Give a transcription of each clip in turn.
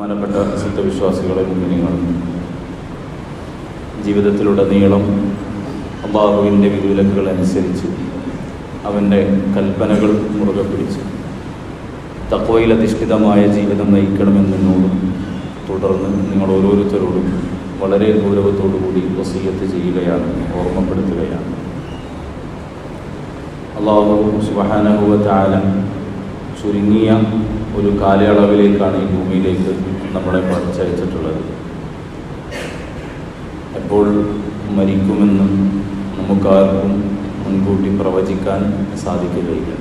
ബഹുമാനപ്പെട്ട സത്യവിശ്വാസികളെ, മുഅ്മിനീങ്ങൾ, ജീവിതത്തിലുടനീളം അല്ലാഹുവിൻ്റെ വിധിവിലക്കുകൾ അനുസരിച്ച് അവൻ്റെ കൽപ്പനകൾ മുറുകെ പിടിച്ച് തഖ്വയിൽ അധിഷ്ഠിതമായ ജീവിതം നയിക്കണമെന്നോടും തുടർന്ന് നിങ്ങൾ ഓരോരുത്തരോടും വളരെ ഗൗരവത്തോടുകൂടി വസിയ്യത്ത് ചെയ്യുകയാണ്, ഓർമ്മപ്പെടുത്തുകയാണ്. അല്ലാഹു സുബ്ഹാനഹു വ തആല ചുരുങ്ങിയ ഒരു കാലയളവിലേക്കാണ് ഈ ഭൂമിയിലേക്ക് നമ്മളെ പറിച്ചയച്ചിട്ടുള്ളത്. എപ്പോൾ മരിക്കുമെന്ന് നമുക്കാർക്കും മുൻകൂട്ടി പ്രവചിക്കാൻ സാധിക്കുകയില്ല.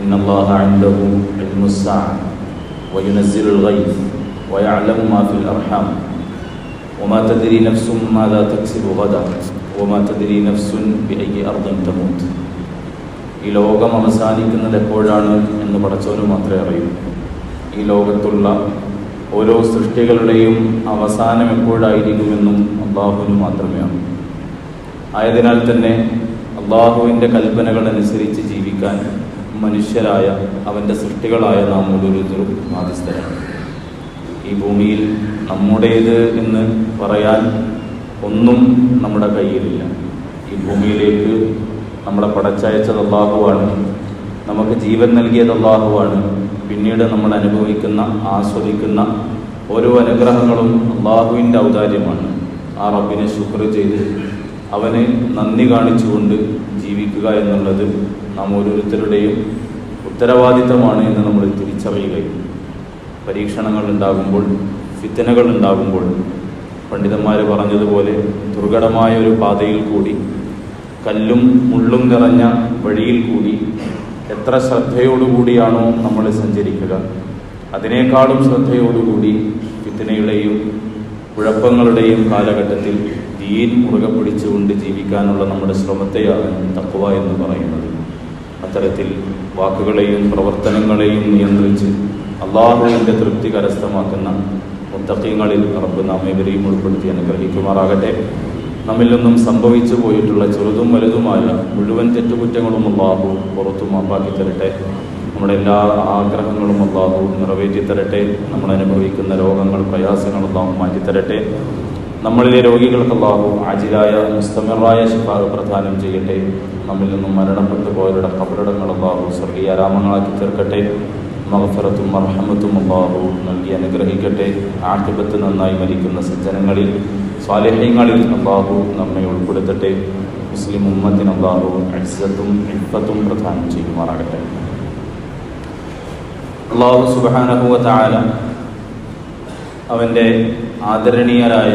ഇന്നല്ലാഹ ഇൻദഹു ഇൽമുസ്സാഅ വയുനസ്സിലുൽ ഗൈസ് വയഅലമു മാ ഫിൽ അർഹാം വമാ തദ്രി നഫ്സും മാദാ തക്സിബു ഗദാ വമാ തദ്രി നഫ്സുൻ ബിഅയ്യി അർദിൻ തമൂത്ത്. ഈ ലോകം അവസാനിക്കുന്നത് എപ്പോഴാണ് എന്ന് പടച്ചവന് മാത്രമേ അറിയൂ. ഈ ലോകത്തുള്ള ഓരോ സൃഷ്ടികളുടെയും അവസാനം എപ്പോഴായിരിക്കുമെന്നും അള്ളാഹുവിന് മാത്രമേ അറിയൂ. ആയതിനാൽ തന്നെ അള്ളാഹുവിൻ്റെ കൽപ്പനകൾ അനുസരിച്ച് ജീവിക്കാൻ മനുഷ്യരായ അവൻ്റെ സൃഷ്ടികളായ നാം ഓരോരുത്തരും ബാധ്യസ്ഥരാണ്. ഈ ഭൂമിയിൽ നമ്മുടേത് എന്ന് പറയാൻ ഒന്നും നമ്മുടെ കയ്യിലില്ല. ഈ ഭൂമിയിലേക്ക് നമ്മളെ പടച്ചയച്ചത് അല്ലാഹുവാണ്, നമുക്ക് ജീവൻ നൽകിയത് അല്ലാഹുവാണ്. പിന്നീട് നമ്മൾ അനുഭവിക്കുന്ന, ആസ്വദിക്കുന്ന ഓരോ അനുഗ്രഹങ്ങളും അല്ലാഹുവിൻ്റെ ഔദാര്യമാണ്. ആ റബ്ബിനെ ശുക്ർ ചെയ്ത് അവന് നന്ദി കാണിച്ചുകൊണ്ട് ജീവിക്കുക എന്നുള്ളത് നാം ഓരോരുത്തരുടെയും ഉത്തരവാദിത്തമാണ് എന്ന് നമ്മൾ തിരിച്ചറിയുകയും, പരീക്ഷണങ്ങൾ ഉണ്ടാകുമ്പോൾ, ഫിത്തനകൾ ഉണ്ടാകുമ്പോൾ പണ്ഡിതന്മാർ പറഞ്ഞതുപോലെ ദുർഘടമായ ഒരു പാതയിൽ കൂടി, കല്ലും മുള്ളും നിറഞ്ഞ വഴിയിൽ കൂടി എത്ര ശ്രദ്ധയോടുകൂടിയാണോ നമ്മൾ സഞ്ചരിക്കുക, അതിനേക്കാളും ശ്രദ്ധയോടുകൂടി ഫിത്നയുടെയും കുഴപ്പങ്ങളുടെയും കാലഘട്ടത്തിൽ ദീൻ മുറുകെ പിടിച്ചുകൊണ്ട് ജീവിക്കാനുള്ള നമ്മുടെ ശ്രമത്തെയാണ് തഖ്വ എന്ന് പറയുന്നത്. അത്തരത്തിൽ വാക്കുകളെയും പ്രവർത്തനങ്ങളെയും നിയന്ത്രിച്ച് അല്ലാഹുവിൻ്റെ തൃപ്തി കരസ്ഥമാക്കുന്ന മുത്തഖീങ്ങളിൽ റബ്ബ് നാം ഇവരെയും ഉൾപ്പെടുത്തി അനുഗ്രഹിക്കുമാറാകട്ടെ. നമ്മിൽ നിന്നും സംഭവിച്ചു പോയിട്ടുള്ള ചെറുതും വലുതുമായ മുഴുവൻ തെറ്റുകുറ്റങ്ങളും അല്ലാഹു പുറത്തു മാപ്പാക്കി തരട്ടെ. നമ്മുടെ എല്ലാ ആഗ്രഹങ്ങളും അല്ലാഹു നിറവേറ്റി തരട്ടെ. നമ്മൾ അനുഭവിക്കുന്ന രോഗങ്ങൾ, പ്രയാസങ്ങൾ അല്ലാഹു മാറ്റിത്തരട്ടെ. നമ്മളിലെ രോഗികൾക്ക് അല്ലാഹു ആജിലായ മുസ്തമിറായ ശിഫാ പ്രദാനം ചെയ്യട്ടെ. നമ്മിൽ നിന്നും മരണപ്പെട്ടു പോയവരുടെ ഖബറിടങ്ങൾ അല്ലാഹു സ്വർഗീയാരാമങ്ങളാക്കി തീർക്കട്ടെ. മഗ്ഫിറത്തും മർഹമത്തും അല്ലാഹു നൽകി അനുഗ്രഹിക്കട്ടെ. ആഖിബത്ത് നന്നായി മരിക്കുന്ന സജ്ജനങ്ങളിൽ, സ്വാലിഹീങ്ങളിൽ അല്ലാഹു നമ്മെ ഉൾപ്പെടുത്തട്ടെ. മുസ്ലിം ഉമ്മത്തിന് അല്ലാഹു ഇസ്സത്തും ഇഫ്ഫത്തും പ്രദാനം ചെയ്യുമാറാകട്ടെ. അല്ലാഹു സുബ്ഹാനഹു വ തആല അവൻ്റെ ആദരണീയരായ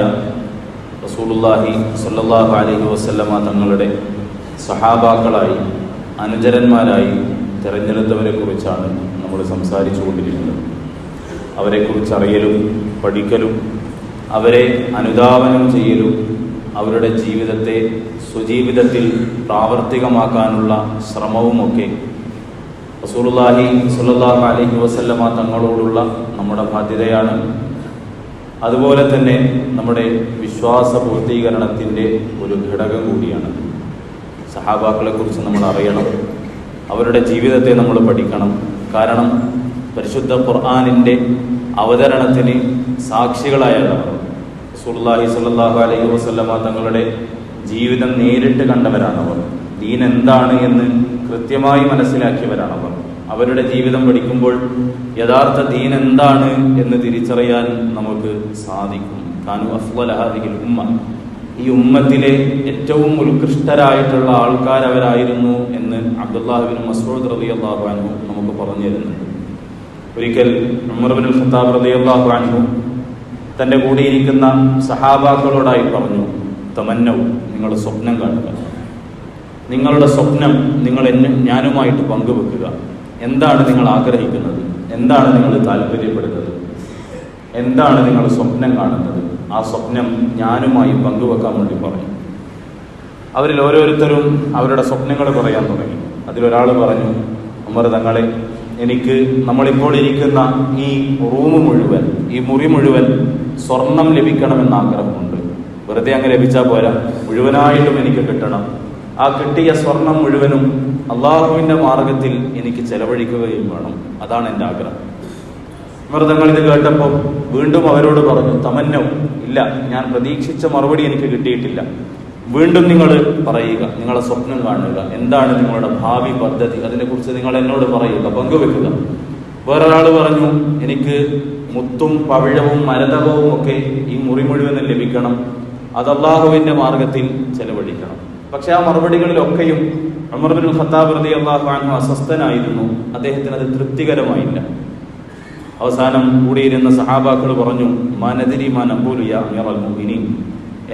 റസൂലുള്ളാഹി സ്വല്ലല്ലാഹു അലൈഹി വസല്ലമ തങ്ങളുടെ സഹാബാക്കളായി, അനുചരന്മാരായി തിരഞ്ഞെടുത്തവരെ കുറിച്ചാണ് നമ്മൾ സംസാരിച്ചു കൊണ്ടിരിക്കുന്നത്. അവരെക്കുറിച്ച് അറിയലും പഠിക്കലും അവരെ അനുധാവനം ചെയ്യലും അവരുടെ ജീവിതത്തെ സ്വജീവിതത്തിൽ പ്രാവർത്തികമാക്കാനുള്ള ശ്രമവുമൊക്കെ റസൂലുള്ളാഹി സ്വല്ലല്ലാഹു അലൈഹി വസല്ലമ തങ്ങളോടുള്ള നമ്മുടെ ബാധ്യതയാണ്. അതുപോലെ തന്നെ നമ്മുടെ വിശ്വാസ പൂർത്തീകരണത്തിൻ്റെ ഒരു ഘടകം കൂടിയാണ്. സഹാബാക്കളെക്കുറിച്ച് നമ്മൾ അറിയണം, അവരുടെ ജീവിതത്തെ നമ്മൾ പഠിക്കണം. കാരണം പരിശുദ്ധ ഖുർആനിൻ്റെ അവതരണത്തിന് സാക്ഷികളായവർ റസൂലുള്ളാഹി സ്വല്ലല്ലാഹു അലൈഹി വസല്ലമ തങ്ങളുടെ ജീവിതം നേരിട്ട് കണ്ടവരാണവർ. ദീൻ എന്താണ് എന്ന് കൃത്യമായി മനസ്സിലാക്കിയവരാണവർ. അവരുടെ ജീവിതം പഠിക്കുമ്പോൾ യഥാർത്ഥ ദീൻ എന്താണ് എന്ന് തിരിച്ചറിയാൻ നമുക്ക് സാധിക്കും. കാനു അഫ്ളല ഹാദിഹിൽ ഉമ്മ, ഈ ഉമ്മത്തിലെ ഏറ്റവും ഉത്കൃഷ്ടരായിട്ടുള്ള ആൾക്കാരവരായിരുന്നു എന്ന് അബ്ദുല്ലാഹ് ഇബ്നു മസ്ഊദ് റളിയല്ലാഹു അൻഹു നമുക്ക് പറഞ്ഞു തരുന്നുണ്ട്. ഒരിക്കൽ ഉമർ ഇബ്നുൽ ഖത്താബ് റളിയല്ലാഹു അൻഹു തൻ്റെ കൂടെ ഇരിക്കുന്ന സഹാബാക്കളോടായി പറഞ്ഞു, തമന്നൗ, നിങ്ങൾ സ്വപ്നം കാണുക, നിങ്ങളുടെ സ്വപ്നം നിങ്ങൾ ഞാനുമായിട്ട് പങ്കുവെക്കുക. എന്താണ് നിങ്ങൾ ആഗ്രഹിക്കുന്നത്? എന്താണ് നിങ്ങൾ താല്പര്യപ്പെടുന്നത്? എന്താണ് നിങ്ങൾ സ്വപ്നം കാണുന്നത്? ആ സ്വപ്നം ഞാനുമായി പങ്കുവെക്കാൻ വേണ്ടി പറയും. അവരിൽ ഓരോരുത്തരും അവരുടെ സ്വപ്നങ്ങൾ പറയാൻ തുടങ്ങി. അതിലൊരാൾ പറഞ്ഞു, ഉമർ തങ്ങളെ, എനിക്ക് നമ്മളിപ്പോൾ ഇരിക്കുന്ന ഈ റൂം മുഴുവൻ, ഈ മുറി മുഴുവൻ സ്വർണം ലഭിക്കണമെന്ന് ആഗ്രഹമുണ്ട്. വെറുതെ അങ്ങ് ലഭിച്ചാൽ പോരാ, മുഴുവനായിട്ടും എനിക്ക് കിട്ടണം. ആ കിട്ടിയ സ്വർണം മുഴുവനും അള്ളാഹുവിൻ്റെ മാർഗത്തിൽ എനിക്ക് ചെലവഴിക്കുകയും വേണം. അതാണ് എൻ്റെ ആഗ്രഹം. ഉമർ തങ്ങൾ ഇത് കേട്ടപ്പോൾ വീണ്ടും അവരോട് പറഞ്ഞു, തമന്നൗ, ഇല്ല, ഞാൻ പ്രതീക്ഷിച്ച മറുപടി എനിക്ക് കിട്ടിയിട്ടില്ല. വീണ്ടും നിങ്ങൾ പറയുക, നിങ്ങളെ സ്വപ്നം കാണുക, എന്താണ് നിങ്ങളുടെ ഭാവി പദ്ധതി, അതിനെക്കുറിച്ച് നിങ്ങൾ എന്നോട് പറയുക, പങ്കുവെക്കുക. വേറൊരാൾ പറഞ്ഞു, എനിക്ക് മുത്തും പവിഴവും മരതകവും ഒക്കെ ഈ മുറി മുഴുവനും ലഭിക്കണം, അത് അല്ലാഹുവിന്റെ മാർഗത്തിൽ ചെലവഴിക്കണം. പക്ഷെ ആ മറുപടികളിലൊക്കെയും ഉമർ ഇബ്നുൽ ഖത്താബ് റളിയല്ലാഹു അൻഹു അസ്വസ്ഥനായിരുന്നു. അദ്ദേഹത്തിന് അത് തൃപ്തികരമായില്ല. അവസാനം കൂടിയിരുന്ന സഹാബാക്കൾ പറഞ്ഞു, മാ നദ്രി മാ നഖൂലു യാ അമീറൽ മുഅ്മിനീൻ,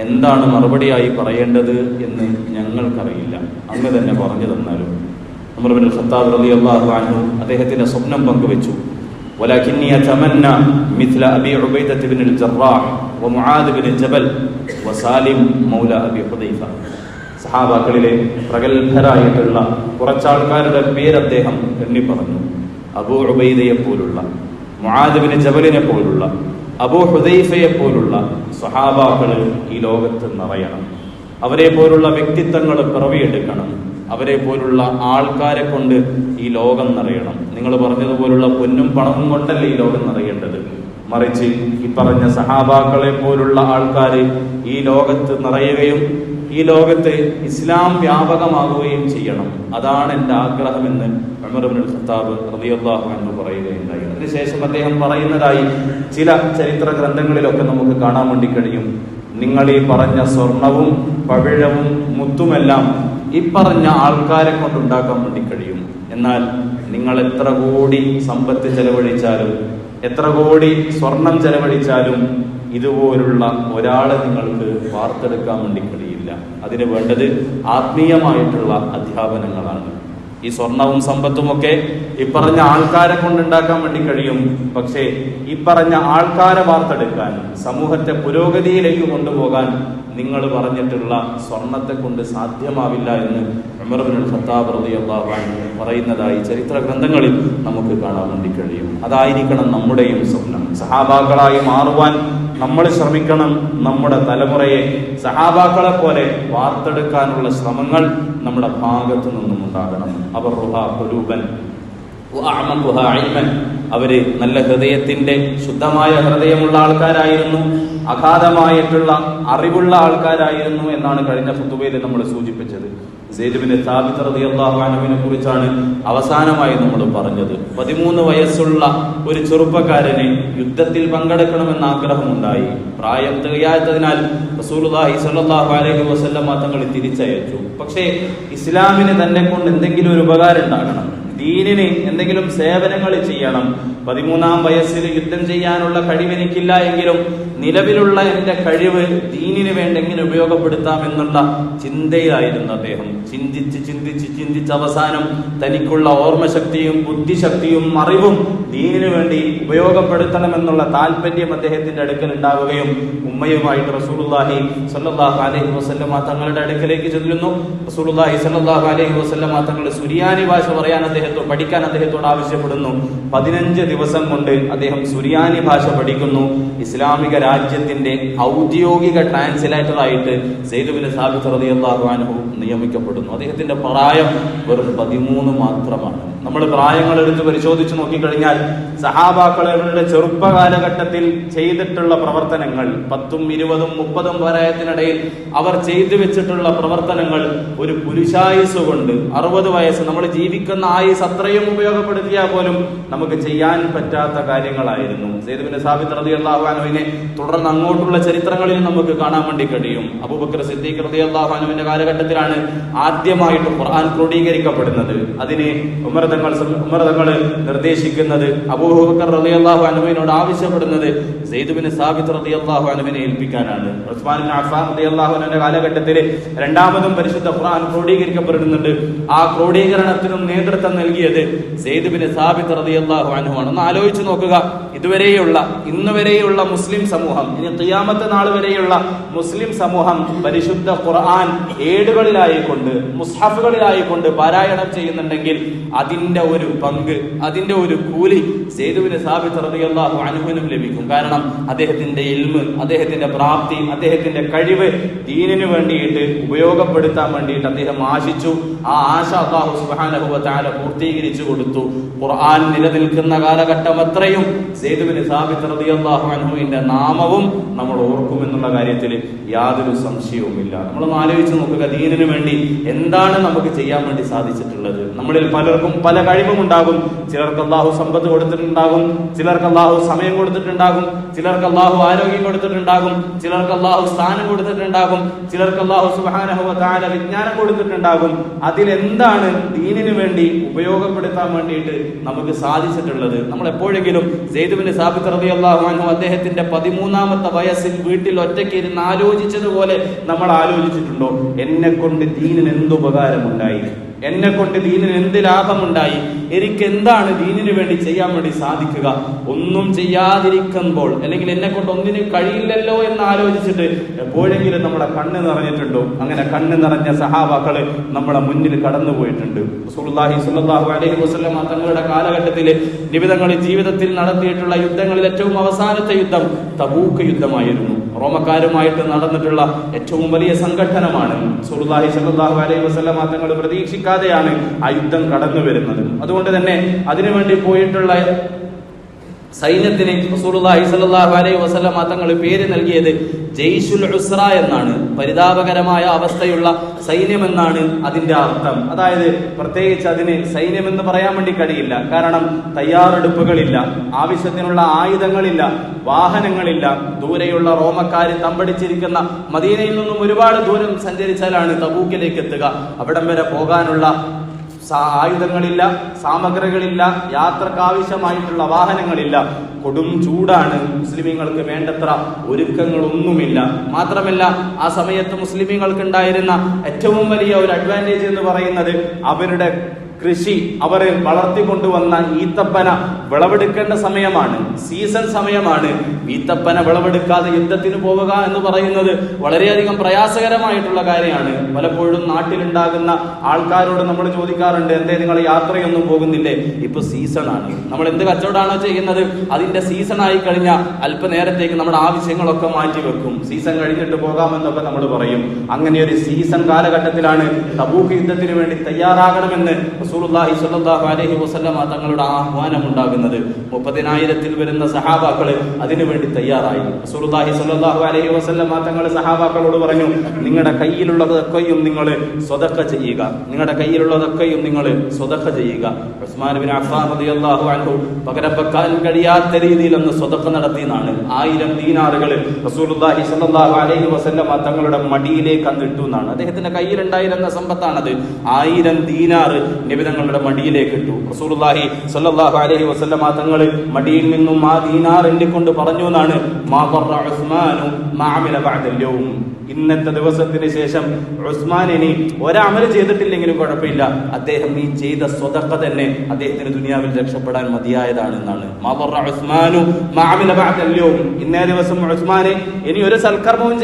എന്താണ് മറുപടിയായി പറയേണ്ടത് എന്ന് ഞങ്ങൾക്കറിയില്ല, അങ്ങ് തന്നെ പറഞ്ഞു തന്നാലും. ഉമർ ഇബ്നുൽ ഖത്താബ് റളിയല്ലാഹു അൻഹു അദ്ദേഹത്തിന്റെ സ്വപ്നം പങ്കുവെച്ചു. വലാകിന്നി അതമന്ന മിത്ല അബി ഉബൈദ ഇബ്നുൽ ജറാഹ് വമുആദ് ഇബ്നു ജബൽ വസാലിം മൗല അബി ഹുദൈഫ. സഹാബാക്കളിലെ പ്രഗത്ഭരായിട്ടുള്ള കുറച്ചാൾക്കാരുടെ പേര് അദ്ദേഹം എണ്ണി പറഞ്ഞു. അബൂ ഉബൈദയെ പോലുള്ള, മുആദ് ഇബ്നു ജബലിനെ പോലുള്ള, അബൂ ഹുദൈഫയെ പോലുള്ള സഹാബാക്കൾ ഈ ലോകത്ത് നിറയണം. അവരെ പോലുള്ള വ്യക്തിത്വങ്ങൾ പിറവിയെടുക്കണം. അവരെ പോലുള്ള ആൾക്കാരെ കൊണ്ട് ഈ ലോകം നിറയണം. നിങ്ങൾ പറഞ്ഞതുപോലുള്ള പൊന്നും പണവും കൊണ്ടല്ല ഈ ലോകം നിറയേണ്ടത്, മറിച്ച് ഈ പറഞ്ഞ സഹാബാക്കളെ പോലുള്ള ആൾക്കാർ ഈ ലോകത്ത് നിറയുകയും ഈ ലോകത്ത് ഇസ്ലാം വ്യാപകമാകുകയും ചെയ്യണം. അതാണ് എൻ്റെ ആഗ്രഹമെന്ന് ഉമർ ഇബ്നുൽ ഖത്താബ് റളിയല്ലാഹു അൻഹു പറയുകയുണ്ടായി. അതിനുശേഷം അദ്ദേഹം പറയുന്നതായി ചില ചരിത്ര ഗ്രന്ഥങ്ങളിലൊക്കെ നമുക്ക് കാണാൻ വേണ്ടി കഴിയും, നിങ്ങൾ ഈ പറഞ്ഞ സ്വർണവും പവിഴവും മുത്തുമെല്ലാം ഈ പറഞ്ഞ ആൾക്കാരെ കൊണ്ടുണ്ടാക്കാൻ വേണ്ടി കഴിയും. എന്നാൽ നിങ്ങൾ എത്ര കോടി സമ്പത്ത് ചെലവഴിച്ചാലും, എത്ര കോടി സ്വർണം ചെലവഴിച്ചാലും ഇതുപോലുള്ള ഒരാളെ നിങ്ങൾക്ക് വാർത്തെടുക്കാൻ വേണ്ടി കഴിയില്ല. അതിന് വേണ്ടത് ആത്മീയമായിട്ടുള്ള അധ്യാപനങ്ങളാണ്. ഈ സ്വർണവും സമ്പത്തുമൊക്കെ ഈ പറഞ്ഞ ആൾക്കാരെ കൊണ്ടുണ്ടാക്കാൻ വേണ്ടി കഴിയും. പക്ഷേ ഈ പറഞ്ഞ ആൾക്കാരെ വാർത്തെടുക്കാൻ, സമൂഹത്തെ പുരോഗതിയിലേക്ക് കൊണ്ടുപോകാൻ നിങ്ങൾ പറഞ്ഞിട്ടുള്ള സ്വർണത്തെ കൊണ്ട് സാധ്യമാവില്ല എന്ന് ഉമർ ഇബ്നുൽ ഖത്താബ് റളിയല്ലാഹു അൻഹു പറയുന്നതായി ചരിത്ര ഗ്രന്ഥങ്ങളിൽ നമുക്ക് കാണാൻ വേണ്ടി കഴിയും. അതായിരിക്കണം നമ്മുടെയും സ്വപ്നം. സഹാബാക്കളായി മാറുവാൻ നമ്മൾ ശ്രമിക്കണം. നമ്മുടെ തലമുറയെ സഹാബാക്കളെ പോലെ വാർത്തെടുക്കാനുള്ള ശ്രമങ്ങൾ നമ്മുടെ ഭാഗത്തു നിന്നും ഉണ്ടാകണം. അവർ അവര് നല്ല ഹൃദയത്തിന്റെ ശുദ്ധമായ ഹൃദയമുള്ള ആൾക്കാരായിരുന്നു, അഗാധമായിട്ടുള്ള അറിവുള്ള ആൾക്കാരായിരുന്നു എന്നാണ് കഴിഞ്ഞ ഖുതുബയിൽ നമ്മൾ സൂചിപ്പിച്ചത്. സെയ്ദ് ഇബ്നു സാബിത്ത് റളിയല്ലാഹു അൻഹുവിനെ കുറിച്ചാണ് അവസാനമായി നമ്മൾ പറഞ്ഞത്. 13 വയസ്സുള്ള ഒരു ചെറുപ്പക്കാരന് യുദ്ധത്തിൽ പങ്കെടുക്കണമെന്ന് ആഗ്രഹമുണ്ടായി. പ്രായം തികയാത്തതിനാൽ റസൂലുള്ളാഹി സ്വല്ലല്ലാഹു അലൈഹി വസല്ലം തങ്ങൾ തിരിച്ചയച്ചു. പക്ഷേ ഇസ്ലാമിന് തന്നെ കൊണ്ട് എന്തെങ്കിലും ഒരു ഉപകാരം ഉണ്ടാകണം, ദീനിന് എന്തെങ്കിലും സേവനങ്ങൾ ചെയ്യണം. 13-ാം വയസ്സിൽ യുദ്ധം ചെയ്യാനുള്ള കഴിവെനിക്കില്ല എങ്കിലും നിലവിലുള്ള എന്റെ കഴിവ് ദീനിന് വേണ്ടി എങ്ങനെ ഉപയോഗപ്പെടുത്താമെന്നുള്ള ചിന്തയിലായിരുന്നു അദ്ദേഹം. ചിന്തിച്ച് അവസാനം തനിക്കുള്ള ഓർമ്മശക്തിയും ബുദ്ധിശക്തിയും അറിവും ദീനിനു വേണ്ടി ഉപയോഗപ്പെടുത്തണമെന്നുള്ള താല്പര്യം അദ്ദേഹത്തിന്റെ അടുക്കൽ ഉണ്ടാവുകയും ഉമ്മയുമായിട്ട് റസൂലുള്ളാഹി സ്വല്ലല്ലാഹു അലൈഹി വസല്ലം തങ്ങളുടെ അടുക്കലേക്ക് ചെല്ലുന്നു. റസൂലുള്ളാഹി സ്വല്ലല്ലാഹു അലൈഹി വസല്ലം തങ്ങൾ സുരിയാനി ഭാഷ പഠിക്കാൻ അദ്ദേഹത്തോട് ആവശ്യപ്പെടുന്നു. 15 ദിവസം കൊണ്ട് അദ്ദേഹം സുരിയാനി ഭാഷ പഠിക്കുന്നു. ഇസ്ലാമിക രാജ്യത്തിന്റെ ഔദ്യോഗിക ട്രാൻസ്ലേറ്ററായിട്ട് സെയ്ദ് ഇബ്നു സാബിത്ത് റളിയല്ലാഹു അൻഹു നിയമിക്കപ്പെടുന്നു. അദ്ദേഹത്തിന്റെ പ്രായം വെറും 13 മാത്രമാണ്. നമ്മൾ പ്രായങ്ങൾ എടുത്ത് പരിശോധിച്ച് നോക്കിക്കഴിഞ്ഞാൽ സഹാബാക്കളുടെ ചെറുപ്പ കാലഘട്ടത്തിൽ ചെയ്തിട്ടുള്ള പ്രവർത്തനങ്ങൾ 10, 20, 30 പ്രായത്തിനിടയിൽ അവർ ചെയ്തു വെച്ചിട്ടുള്ള പ്രവർത്തനങ്ങൾ ഒരു പുരുഷായുസ് കൊണ്ട് 60 വയസ്സ് നമ്മൾ ജീവിക്കുന്ന ആയുസ് അത്രയും ഉപയോഗപ്പെടുത്തിയാൽ പോലും നമുക്ക് ചെയ്യാൻ പറ്റാത്ത കാര്യങ്ങളായിരുന്നു. സെയ്ദ് ഇബ്നു സാബിത്ത് റളിയല്ലാഹു അൻഹുവിനെ തുടർന്ന് അങ്ങോട്ടുള്ള ചരിത്രങ്ങളിൽ നമുക്ക് കാണാൻ വേണ്ടി കഴിയും. അബൂബക്കർ സിദ്ദീഖ് റളിയല്ലാഹു അൻഹുവിന്റെ കാലഘട്ടത്തിലാണ് ആദ്യമായിട്ട് ഖുർആൻ ക്രോഡീകരിക്കപ്പെടുന്നത്. അതിന് ഉമർ തങ്ങൾ നിർദ്ദേശിക്കുന്നത്, അബൂബക്കർ റളിയല്ലാഹു അൻഹുവിനോട് ആവശ്യപ്പെടുന്നത് സെയ്ദ് ഇബ്നു സാബിത്ത് റളിയല്ലാഹു അൻഹുവിനെ ഏൽപ്പിക്കാനാണ്. ഉസ്മാൻ ഇബ്നു അഫ്ഫാൻ റളിയല്ലാഹു അൻഹുവിന്റെ കാലഘട്ടത്തിൽ രണ്ടാമതും പരിശുദ്ധ ഖുർആൻ ക്രോഡീകരിക്കപ്പെടുന്നുണ്ട്. ആ ക്രോഡീകരണത്തിനും നേതൃത്വം നൽകിയത് സെയ്ദ് ഇബ്നു സാബിത്ത് റളിയല്ലാഹു അൻഹു ആണ്. ഒന്ന് ആലോചിച്ച് നോക്കുക, ഇന്ന് വരെയുള്ള മുസ്ലിം സമൂഹം, ഇനി ഖിയാമത്ത് നാൾ വരെയുള്ള മുസ്ലിം സമൂഹം പരിശുദ്ധ ഖുർആൻ ഏടുകളിലായിക്കൊണ്ട് മുസ്ഹഫുകളിലായിക്കൊണ്ട് പാരായണം ചെയ്യുന്നുണ്ടെങ്കിൽ അതിന്റെ അതിന്റെ ഒരു പങ്ക്, അതിന്റെ ഒരു കൂലി സെയ്ദ് ബിൻ സാബിത്ത് റളിയല്ലാഹു അൻഹുവിനും ലഭിക്കും. കാരണം അദ്ദേഹത്തിന്റെ ഇൽമ്, അദ്ദേഹത്തിന്റെ പ്രാപ്തി, അദ്ദേഹത്തിന്റെ കഴിവ് ദീനിനു വേണ്ടിയിട്ട് ഉപയോഗപ്പെടുത്താൻ വേണ്ടിയിട്ട് അദ്ദേഹം ആശിച്ചു. ആ ആശ അല്ലാഹു സുബ്ഹാനഹു വ തആല പൂർത്തീകരിച്ചു കൊടുത്തു. ഖുർആൻ നിലനിൽക്കുന്ന കാലഘട്ടം അത്രയും സെയ്ദ് ബിൻ സാബിത്ത് റളിയല്ലാഹു അൻഹുവിന്റെ നാമവും നമ്മൾ ഓർക്കുമെന്നുള്ള കാര്യത്തിൽ യാതൊരു സംശയവുമില്ല. നമ്മളൊന്ന് ആലോചിച്ച് നോക്കുക, ദീനിനു വേണ്ടി എന്താണ് നമുക്ക് ചെയ്യാൻ വേണ്ടി സാധിച്ചിട്ടുള്ളത്? നമ്മളിൽ പലർക്കും പല കഴിവും ഉണ്ടാകും. ചിലർക്ക് അല്ലാഹു സമ്പത്ത് കൊടുത്തിട്ടുണ്ടാകും, ചിലർക്ക് അല്ലാഹു സമയം കൊടുത്തിട്ടുണ്ടാകും, ചിലർക്ക് അല്ലാഹു ആരോഗ്യം കൊടുത്തിട്ടുണ്ടാകും, ചിലർക്ക് അല്ലാഹു സ്ഥാനം കൊടുത്തിട്ടുണ്ടാകും, ചിലർക്ക് അല്ലാഹു സുബ്ഹാനഹു വ തആല വിജ്ഞാനം കൊടുത്തിട്ടുണ്ടാകും. അതിലെന്താണ് ദീനിനു വേണ്ടി ഉപയോഗപ്പെടുത്താൻ വേണ്ടിയിട്ട് നമുക്ക് സാധിച്ചിട്ടുള്ളത്? നമ്മൾ എപ്പോഴെങ്കിലും സെയ്ദ് ബിൻ സാബിത്ത് റളിയല്ലാഹു അൻഹു അദ്ദേഹത്തിന്റെ 13ാമത്തെ വയസ്സിൽ വീട്ടിൽ ഒറ്റയ്ക്ക് ഇരുന്ന് ആലോചിച്ചതുപോലെ നമ്മൾ ആലോചിച്ചിട്ടുണ്ടോ? എന്നെ കൊണ്ട് ദീനിന് എന്തുപകാരമുണ്ടായി, എന്നെ കൊണ്ട് ദീനിന് എന്ത് ലാഭമുണ്ടായി, എനിക്ക് എന്താണ് ദീനിനു വേണ്ടി ചെയ്യാൻ വേണ്ടി സാധിക്കുക? ഒന്നും ചെയ്യാതിരിക്കുമ്പോൾ, അല്ലെങ്കിൽ എന്നെ കൊണ്ട് ഒന്നിനും കഴിയില്ലല്ലോ എന്ന് ആലോചിച്ചിട്ട് എപ്പോഴെങ്കിലും നമ്മുടെ കണ്ണ് നിറഞ്ഞിട്ടുണ്ടോ? അങ്ങനെ കണ്ണ് നിറഞ്ഞ സഹാബാക്കള് നമ്മളെ മുന്നിൽ കടന്നുപോയിട്ടുണ്ട്. റസൂലുള്ളാഹി സ്വല്ലല്ലാഹു അലൈഹി വസല്ലം തങ്ങളുടെ കാലഘട്ടത്തിൽ നിബിതങ്ങളിൽ ജീവിതത്തിൽ നടത്തിയിട്ടുള്ള യുദ്ധങ്ങളിൽ ഏറ്റവും അവസാനത്തെ യുദ്ധം തബൂക്ക് യുദ്ധമായിരുന്നു. റോമക്കാരുമായിട്ട് നടന്നിട്ടുള്ള ഏറ്റവും വലിയ സംഘട്ടനമാണ്. റസൂലുള്ളാഹി സ്വല്ലല്ലാഹു അലൈഹി വസല്ലം തങ്ങൾ പ്രതീക്ഷിക്കാതെയാണ് ആ യുദ്ധം കടന്നു വരുന്നത്. അതുകൊണ്ട് തന്നെ അതിനുവേണ്ടി പോയിട്ടുള്ള സൈന്യത്തിന് റസൂലുള്ളാഹി സ്വല്ലല്ലാഹു അലൈഹി വസല്ലം തങ്ങൾ പേര് നൽകിയത് ജയ്ഷുൽ ഉസ്ര എന്നാണ്. പരിതാപകരമായ അവസ്ഥയുള്ള സൈന്യമെന്നാണ് അതിന്റെ അർത്ഥം. അതായത് പ്രത്യേകിച്ച് അതിന് സൈന്യമെന്ന് പറയാൻ വേണ്ടി കഴിയില്ല. കാരണം തയ്യാറെടുപ്പുകളില്ല, ആവശ്യത്തിനുള്ള ആയുധങ്ങളില്ല, വാഹനങ്ങളില്ല. ദൂരെയുള്ള റോമക്കാര് തമ്പടിച്ചിരിക്കുന്ന മദീനയിൽ നിന്നും ഒരുപാട് ദൂരം സഞ്ചരിച്ചാലാണ് തബൂക്കിലേക്ക് എത്തുക. അവിടം വരെ പോകാനുള്ള ആയുധങ്ങളില്ല, സാമഗ്രികളില്ല, യാത്രക്കാവശ്യമായിട്ടുള്ള വാഹനങ്ങളില്ല. കൊടും ചൂടാണ്. മുസ്ലിമീങ്ങൾക്ക് വേണ്ടത്ര ഒരുക്കങ്ങളൊന്നുമില്ല. മാത്രമല്ല ആ സമയത്ത് മുസ്ലിമീങ്ങൾക്ക് ഉണ്ടായിരുന്ന ഏറ്റവും വലിയ ഒരു അഡ്വാൻറ്റേജ് എന്ന് പറയുന്നത് അവരുടെ കൃഷി, അവർ വളർത്തിക്കൊണ്ടുവന്ന ഈത്തപ്പന വിളവെടുക്കേണ്ട സമയമാണ്, സീസൺ സമയമാണ്. ഈത്തപ്പന വിളവെടുക്കാതെ യുദ്ധത്തിന് പോവുക എന്ന് പറയുന്നത് വളരെയധികം പ്രയാസകരമായിട്ടുള്ള കാര്യമാണ്. പലപ്പോഴും നാട്ടിലുണ്ടാകുന്ന ആൾക്കാരോട് നമ്മൾ ചോദിക്കാറുണ്ട്, എന്തേ നിങ്ങൾ യാത്രയൊന്നും പോകുന്നില്ലേ? ഇപ്പൊ സീസണാണ്. നമ്മൾ എന്ത് കച്ചവടമാണോ ചെയ്യുന്നത് അതിന്റെ സീസൺ ആയി കഴിഞ്ഞാൽ അല്പനേരത്തേക്ക് നമ്മുടെ ആവശ്യങ്ങളൊക്കെ മാറ്റിവെക്കും. സീസൺ കഴിഞ്ഞിട്ട് പോകാമെന്നൊക്കെ നമ്മൾ പറയും. അങ്ങനെ ഒരു സീസൺ കാലഘട്ടത്തിലാണ് തബൂക്ക് യുദ്ധത്തിന് വേണ്ടി തയ്യാറാകണമെന്ന് റസൂലുള്ളാഹി സ്വല്ലല്ലാഹു അലൈഹി വസല്ലം തങ്ങളുടെ ആഹ്വാനം ഉണ്ടാകുന്നത്. 30,000-ൽ വരുന്ന സഹാബാക്കള് അതിനുവേണ്ടി തയ്യാറായി. റസൂലുള്ളാഹി സ്വല്ലല്ലാഹു അലൈഹി വസല്ലം തങ്ങൾ സഹാബാക്കളോട് പറഞ്ഞു, നിങ്ങളുടെ കയ്യിലുള്ളതൊക്കെയും നിങ്ങൾ സ്വതക്ക ചെയ്യുക, നിങ്ങളുടെ കയ്യിലുള്ളതൊക്കെയും നിങ്ങൾ സ്വതക്ക ചെയ്യുക. ഉസ്മാൻ ബിൻ അഫ്ഫാൻ റളിയല്ലാഹു അൻഹു പകരം വെക്കാൻ കഴിയാത്ത രീതിയിൽ ഒന്ന് സ്വതക്ക നടത്തിയെന്നാണ്. 1000 ദീനാറുകൾ റസൂലുള്ളാഹി സ്വല്ലല്ലാഹു അലൈഹി വസല്ലം തങ്ങളുടെ മടിയിലേക്ക് അന്നിട്ടു എന്നാണ്. അദ്ദേഹത്തിന്റെ കയ്യിലുണ്ടായിരുന്ന സമ്പത്താണത്. 1000 ദീനാർ നിബിതങ്ങളുടെ മടിയിലേക്ക് ഇട്ടു. റസൂലുള്ളാഹി സ്വല്ലല്ലാഹു അലൈഹി വസല്ലം തങ്ങൾ മടിയിൽ നിന്നും ആ ദീനാർ എണ്ണിക്കൊണ്ട് പറഞ്ഞു എന്നാണ്, മാ ഖറ ഉസ്മാനു മാ അമില ബഅദൽ യൗം. ഇന്നത്തെ ദിവസത്തിന് ശേഷം ഉസ്മാൻ ഇനി ഒരമൽ ചെയ്തിട്ടില്ലെങ്കിലും കുഴപ്പമില്ല, അദ്ദേഹം ഈ ചെയ്ത സ്വതക്ക തന്നെ അദ്ദേഹത്തിന് ദുനിയാവിൽ രക്ഷപ്പെടാൻ മതിയായതാണ് എന്നാണ്. മാ ഖറ ഉസ്മാനു മാ അമില ബഅദൽ യൗം. ഇന്നേ ദിവസം ഉസ്മാൻ ഇനി ഒരു സൽക്കർമ്മവും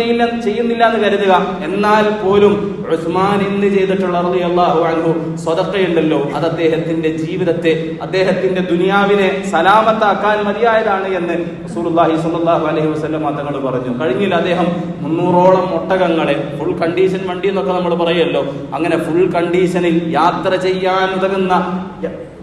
ചെയ്യുന്നില്ല എന്ന് കരുതുക. എന്നാൽ പോലും ഉസ്മാൻ ഇന്ന് ചെയ്തിട്ടുള്ള റളിയല്ലാഹു അൻഹു സ്വതക്കയുണ്ടല്ലോ, അത് അദ്ദേഹത്തിന്റെ ജീവിതത്തെ, അദ്ദേഹത്തിന്റെ ദുനിയാവിനെ സലാമത്താക്കാൻ മതിയായതാണ് എന്ന് റസൂലുള്ളാഹി സ്വല്ലല്ലാഹു അലൈഹി വസല്ലം തങ്ങൾ പറഞ്ഞു. കഴിഞ്ഞില്ല അദ്ദേഹം 300ഓളം ഒട്ടകങ്ങളെ, ഫുൾ കണ്ടീഷൻ വണ്ടി എന്നൊക്കെ നമ്മൾ പറയല്ലോ, അങ്ങനെ ഫുൾ കണ്ടീഷനിൽ യാത്ര ചെയ്യാൻ ഉതകുന്ന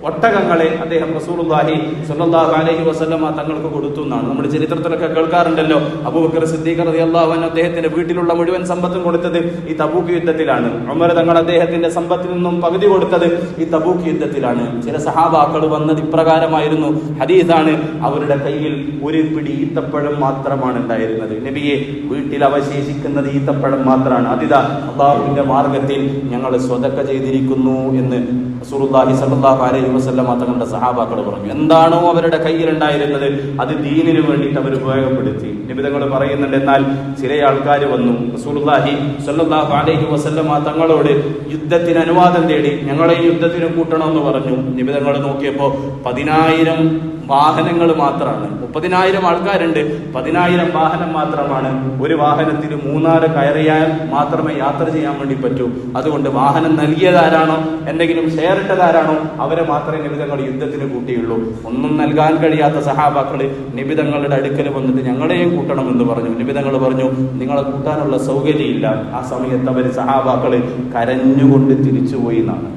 ഒട്ടകങ്ങളെ അദ്ദേഹം റസൂലുള്ളാഹി സ്വല്ലല്ലാഹു അലൈഹി വസല്ലം തങ്ങൾക്ക് കൊടുത്തു എന്നാണ് നമ്മൾ ചരിത്രത്തിലൊക്കെ കേൾക്കാറുണ്ടല്ലോ. അബൂബക്കർ സിദ്ദീഖ് റളിയല്ലാഹു അൻഹു അദ്ദേഹത്തിന്റെ വീട്ടിലുള്ള മുഴുവൻ സമ്പത്തും കൊടുത്തത് ഈ തബൂക്ക് യുദ്ധത്തിലാണ്. ഉമർ തങ്ങൾ അദ്ദേഹത്തിന്റെ സമ്പത്തിൽ നിന്നും പകുതി കൊടുത്തത് ഈ തബൂക്ക് യുദ്ധത്തിലാണ്. ചില സഹാബാക്കൾ വന്നത് ഇപ്രകാരമായിരുന്നു. ഹദീസാണ്, അവരുടെ കയ്യിൽ ഒരു പിടി ഈത്തപ്പഴം മാത്രമാണ് ഉണ്ടായിരുന്നത്. നബിയെ, വീട്ടിൽ അവശേഷിക്കുന്നത് ഈത്തപ്പഴം മാത്രമാണ്. അതിതാ അല്ലാഹുവിന്റെ മാർഗത്തിൽ ഞങ്ങൾ സ്വതക്ക ചെയ്തിരിക്കുന്നു എന്ന് റസൂലുള്ളാഹി സ്വല്ലല്ലാഹു അലൈഹി വസല്ലം തങ്ങളുടെ സഹാബാക്കൾ പറഞ്ഞു. എന്താണോ അവരുടെ കയ്യിലുണ്ടായിരുന്നത് അത് ദീനിനു വേണ്ടിയിട്ട് അവർ ഉപയോഗപ്പെടുത്തി. നബി തങ്ങൾ പറയുന്നുണ്ട്, എന്നാൽ ചില ആൾക്കാർ വന്നു റസൂലുള്ളാഹി സ്വല്ലല്ലാഹു അലൈഹി വസല്ലം തങ്ങളോട് യുദ്ധത്തിന് അനുവാദം തേടി, ഞങ്ങളെ യുദ്ധത്തിന് കൂട്ടണമെന്ന് പറഞ്ഞു. നബി തങ്ങൾ നോക്കിയപ്പോൾ 10,000 വാഹനങ്ങൾ മാത്രമാണ്. 30,000 ആൾക്കാരുണ്ട്, 10,000 വാഹനം മാത്രമാണ്. ഒരു വാഹനത്തിൽ 3 കയറിയാൽ മാത്രമേ യാത്ര ചെയ്യാൻ വേണ്ടി പറ്റൂ. അതുകൊണ്ട് വാഹനം നൽകിയതാരാണോ, എന്തെങ്കിലും ഷെയർ ഇട്ടതാരാണോ, അവരെ മാത്രമേ നിബിതങ്ങൾ യുദ്ധത്തിന് കൂട്ടിയുള്ളൂ. ഒന്നും നൽകാൻ കഴിയാത്ത സഹാബാക്കള് നിബിതങ്ങളുടെ അടുക്കൽ വന്നിട്ട് ഞങ്ങളെയും കൂട്ടണമെന്ന് പറഞ്ഞു. നിബിതങ്ങൾ പറഞ്ഞു നിങ്ങളെ കൂട്ടാനുള്ള സൗകര്യമില്ല. ആ സമയത്ത് അവർ സഹാബാക്കള് കരഞ്ഞുകൊണ്ട് തിരിച്ചുപോയി എന്നാണ്.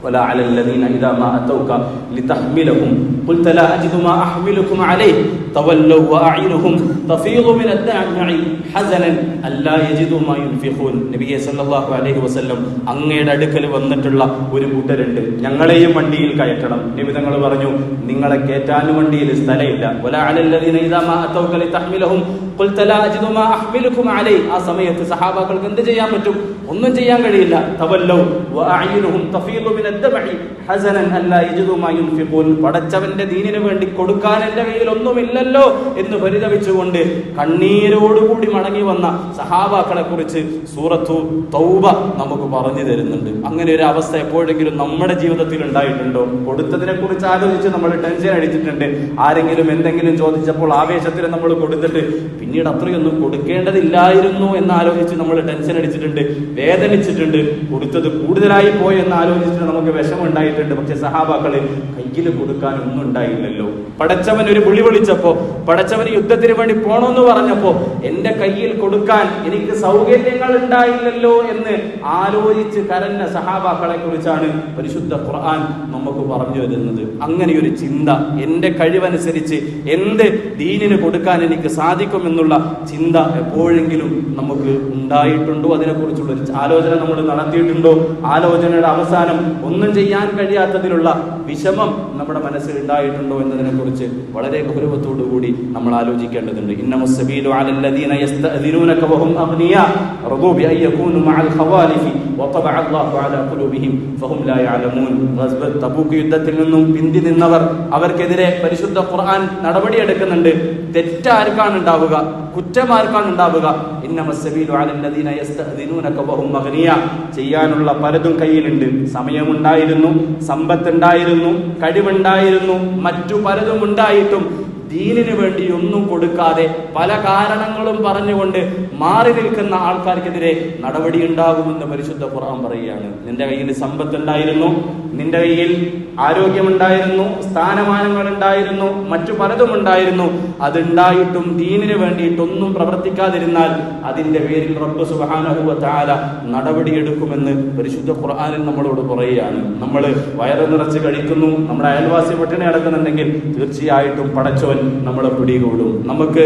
ولا على الذين إذا ما أتوك لتحملهم قلت لا أجد ما أحملكم عليه تولوا وأعينهم تفيض من الدمع حزنا ألا يجدوا ما ينفقون. നബിയെ സല്ലല്ലാഹു അലൈഹി വസല്ലം അങ്ങയുടെ അടുക്കൽ വന്നിട്ടുള്ള ഒരു കൂട്ടരുണ്ട്, ഞങ്ങളെയും വണ്ടിയിൽ കയറ്റണം. നബി തങ്ങൾ പറഞ്ഞു നിങ്ങളെ കയറ്റാനും വണ്ടിയിൽ സ്ഥലമില്ല. ولا على الذين إذا ما أتوك لتحملهم قلت لا أجد ما أحملكم عليه. ആ സമയത്ത് സഹാബാക്കൾക്ക് എന്ത് ചെയ്യാൻ പറ്റും? ഒന്നും ചെയ്യാൻ കഴിയില്ല. തവല്ലൗ വഅഅ്യുനുഹും തഫീദു മിന അദ്ദമഇ ഹസനൻ അല്ലാ യജിദു മാ യുൻഫിഖൂൻ. പടച്ചവന്റെ ദീനിനു വേണ്ടി കൊടുക്കാൻ എന്റെ കയ്യിൽ ഒന്നുമില്ലല്ലോ എന്ന് പരിതപിച്ചുകൊണ്ട് കണ്ണീരോടുകൂടി മടങ്ങി വന്ന സഹാബാക്കളെ കുറിച്ച് സൂറത്തു തൗബ നമുക്ക് പറഞ്ഞു തരുന്നുണ്ട്. അങ്ങനെ ഒരു അവസ്ഥ എപ്പോഴെങ്കിലും നമ്മുടെ ജീവിതത്തിൽ ഉണ്ടായിട്ടുണ്ടോ? കൊടുത്തതിനെ കുറിച്ച് ആലോചിച്ച് നമ്മൾ ടെൻഷൻ അടിച്ചിട്ടുണ്ട്. ആരെങ്കിലും എന്തെങ്കിലും ചോദിച്ചപ്പോൾ ആവേശത്തിൽ നമ്മൾ കൊടുത്തിട്ട് പിന്നീട് അത്രയൊന്നും കൊടുക്കേണ്ടതില്ലായിരുന്നു എന്ന് ആലോചിച്ച് നമ്മൾ ടെൻഷൻ അടിച്ചിട്ടുണ്ട്, വേദനിച്ചിട്ടുണ്ട്. കൊടുത്തത് കൂടുതലായി പോയി എന്ന് ആലോചിച്ചിട്ട് നമുക്ക് വിഷമം ഉണ്ടായിട്ടുണ്ട്. പക്ഷെ സഹാബാക്കള് കയ്യിൽ കൊടുക്കാൻ ഒന്നും ഉണ്ടായില്ലല്ലോ. പടച്ചവൻ ഒരു വിളി വിളിച്ചപ്പോ, പടച്ചവന് യുദ്ധത്തിന് വേണ്ടി പോണമെന്ന് പറഞ്ഞപ്പോ എന്റെ കയ്യിൽ കൊടുക്കാൻ എനിക്ക് സൗകര്യങ്ങൾ ഉണ്ടായില്ലല്ലോ എന്ന് ആലോചിച്ച് കരഞ്ഞ സഹാബാക്കളെ കുറിച്ചാണ് പരിശുദ്ധ ഖുർആൻ നമുക്ക് പറഞ്ഞു വരുന്നത്. അങ്ങനെ ഒരു ചിന്ത, എന്റെ കഴിവനുസരിച്ച് എന്ത് ദീനിന് കൊടുക്കാൻ എനിക്ക് സാധിക്കുമെന്നുള്ള ചിന്ത എപ്പോഴെങ്കിലും നമുക്ക് ഉണ്ടായിട്ടുണ്ടോ? അതിനെക്കുറിച്ചുള്ള ഒരു ആലോചന നമ്മൾ നടത്തിയിട്ടുണ്ടോ? ആലോചനയുടെ അവസാനം ഒന്നും ചെയ്യാൻ കഴിയാത്തതിലുള്ള വിഷമം നമ്മുടെ മനസ്സിൽ ഉണ്ടായിട്ടുണ്ടോ എന്നതിനെ കുറിച്ച് വളരെ ഗൗരവത്തോടു കൂടി നമ്മൾ ആലോചിക്കേണ്ടതുണ്ട്. ഇന്നമസ്സബീലു അലല്ലദീന യസ്തഅദിനൂനക വഹും അഗ്നിയാ റദൂ ബി അൻ യകൂനു മഅൽ ഖവാലിഫി വതബഅ അല്ലാഹു അലാ ഖുലൂബിഹിം ഫഹും ലാ യഅലമൂൻ. ഗസ്വത്ത് തബൂക്ക് യുദ്ധത്തിൽ നിന്നും പിന്തി നിന്നവർ, അവർക്കെതിരെ പരിശുദ്ധ ഖുർആൻ നടപടിയെടുക്കുന്നുണ്ട്. തെറ്റാർക്കാണ് ഉണ്ടാവുക? കുറ്റമാർക്കാണ് ഉണ്ടാവുക? ഇന്നമസ്സബീലു അലല്ലദീന യസ്തഅദിനൂനക വഹും അഗ്നിയാ. ചെയ്യാനുള്ള പലതും കയ്യിലുണ്ട്. സമയമുണ്ടായിരുന്നു, സമ്പത്തുണ്ടായിരുന്നു, കഴിവുണ്ടായിരുന്നു, മറ്റു പലതും ഉണ്ടായിട്ടും ദീനിന് വേണ്ടി ഒന്നും കൊടുക്കാതെ പല കാരണങ്ങളും പറഞ്ഞുകൊണ്ട് മാറി നിൽക്കുന്ന ആൾക്കാർക്കെതിരെ നടപടി ഉണ്ടാകുമെന്ന് പരിശുദ്ധ ഖുർആൻ പറയുകയാണ്. നിന്റെ കയ്യിൽ സമ്പത്തുണ്ടായിരുന്നു, നിന്റെ കയ്യിൽ ആരോഗ്യമുണ്ടായിരുന്നു, സ്ഥാനമാനങ്ങൾ ഉണ്ടായിരുന്നു, മറ്റു പലതും ഉണ്ടായിരുന്നു. അതുണ്ടായിട്ടും ദീനിന് വേണ്ടിയിട്ടൊന്നും പ്രവർത്തിക്കാതിരുന്നാൽ അതിന്റെ പേരിൽ റബ്ബ് സുബ്ഹാനഹു വ തആല നടപടിയെടുക്കുമെന്ന് പരിശുദ്ധ ഖുർആനിൽ നമ്മളോട് പറയുകയാണ്. നമ്മൾ വയറ് നിറച്ച് കഴിക്കുന്നു, നമ്മുടെ അയൽവാസി പട്ടിണി കിടക്കുന്നുണ്ടെങ്കിൽ തീർച്ചയായിട്ടും പടച്ചവൻ നമ്മളെ പിടികൂടും. നമുക്ക്